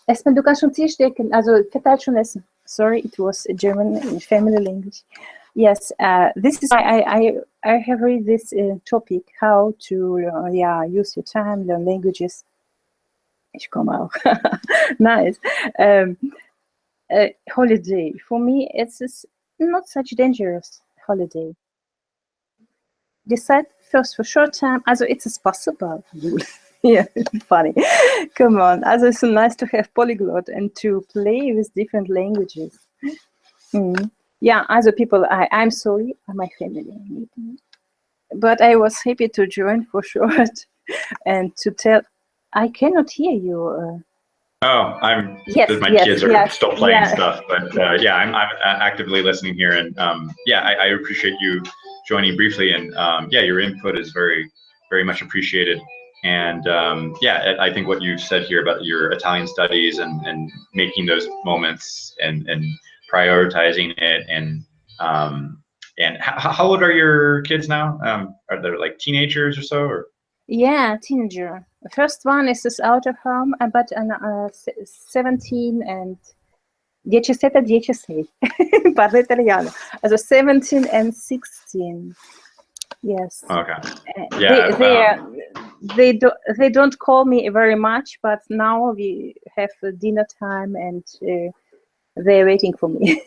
Espen, du kannst schon Ziel stecken, also verteilt schon essen. Sorry, it was a German family language. Yes, this is why I have read this topic, how to use your time, learn languages. Ich komme auch. Nice. Holiday. For me, it's not such dangerous holiday. Decide first for short time. Also, it's possible. Yeah, funny. Come on. Also, it's so nice to have polyglot and to play with different languages. Yeah, also people, I'm sorry, my family meeting. But I was happy to join for short and to tell I cannot hear you. Oh, Yes, my yes, kids are yes, still playing yeah. stuff, but yeah, I'm actively listening here, and yeah, I appreciate you joining briefly, and yeah, your input is very, very much appreciated, and yeah, I think what you've said here about your Italian studies and making those moments and prioritizing it, and how old are your kids now? Are they like teenagers or so, or? Yeah, teenager. The first one is out of home, but 17 and 17. Parlo italiano. Also 17 and 16. Yes. Okay. Yeah. They don't call me very much, but now we have dinner time and they're waiting for me.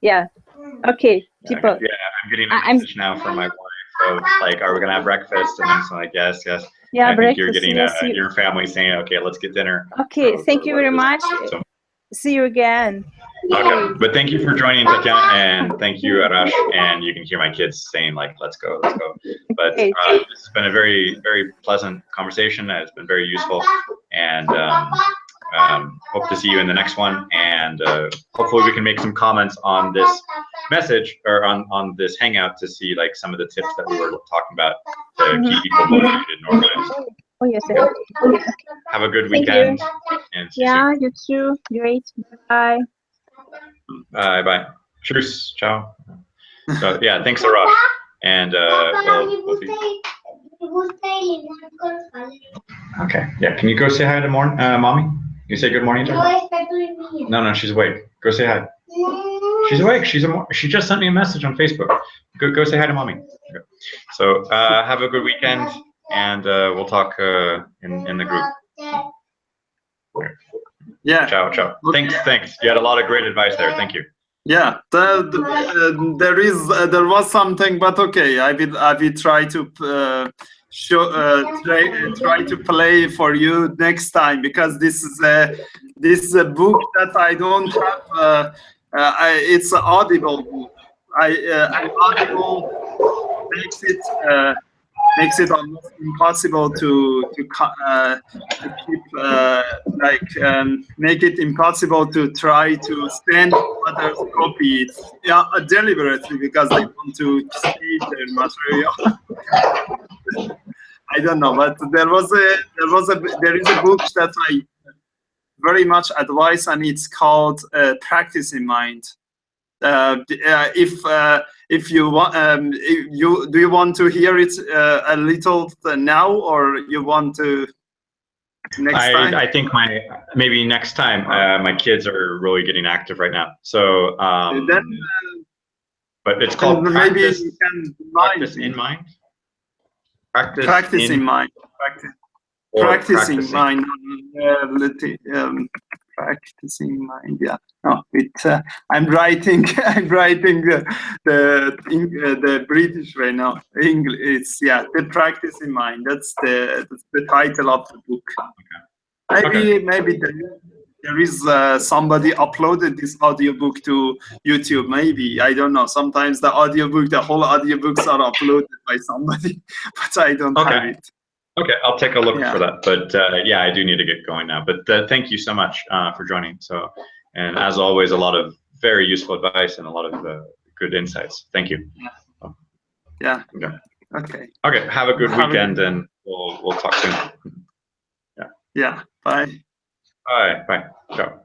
Yeah. Okay. People. Yeah, I'm getting a message now from my wife of like, are we gonna have breakfast? And I'm just like, yes. Yeah, I think you're breakfast, getting yes, your family saying, okay, let's get dinner. Okay, thank you very much. So, See you again. okay, but thank you for joining, Tatiana, and thank you, Arash. And you can hear my kids saying like, let's go. But Okay. this has been a very, very pleasant conversation. It's been very useful, and hope to see you in the next one. And hopefully we can make some comments on this message or on this Hangout to see like some of the tips that we were talking about to keep people motivated and organized. Oh yes. Have a good Thank weekend. you. And see you Yeah, you too. Great. Bye. bye. Cheers. Ciao. So yeah, thanks Arash. And we'll be... Okay. Yeah. Can you go say hi to mommy? You say good morning to her? No, she's awake. Go say hi. She's awake. She just sent me a message on Facebook. Go say hi to mommy. Okay. So have a good weekend, and we'll talk in the group. Okay. Yeah. Ciao. Thanks. You had a lot of great advice there. Thank you. Yeah, there was something, but okay, I will try to try to play for you next time, because this is a book that I don't have. It's an Audible book. Audible makes it almost impossible to keep make it impossible to try to send others copies, deliberately, because they want to save their material. I don't know, but there is a book that I very much advise, and it's called Practice in Mind. If you want, do you want to hear it a little now, or you want to next time? I think maybe next time. My kids are really getting active right now, so then, but it's called maybe practice. You can Practice in mind. Practice in mind. Practicing mind. Practicing mind. Yeah. No, I'm writing. I'm writing the British right now. English. It's the practice in mind. That's the title of the book. Maybe there is somebody uploaded this audiobook to YouTube. Maybe, I don't know. Sometimes the whole audiobooks are uploaded by somebody, but I don't have it. Okay, I'll take a look for that. But yeah, I do need to get going now. But thank you so much for joining. So, and as always, a lot of very useful advice and a lot of good insights. Thank you. Yeah. Okay. Okay. Have a good weekend, and we'll talk soon. Yeah. Yeah. Bye. Bye. Ciao.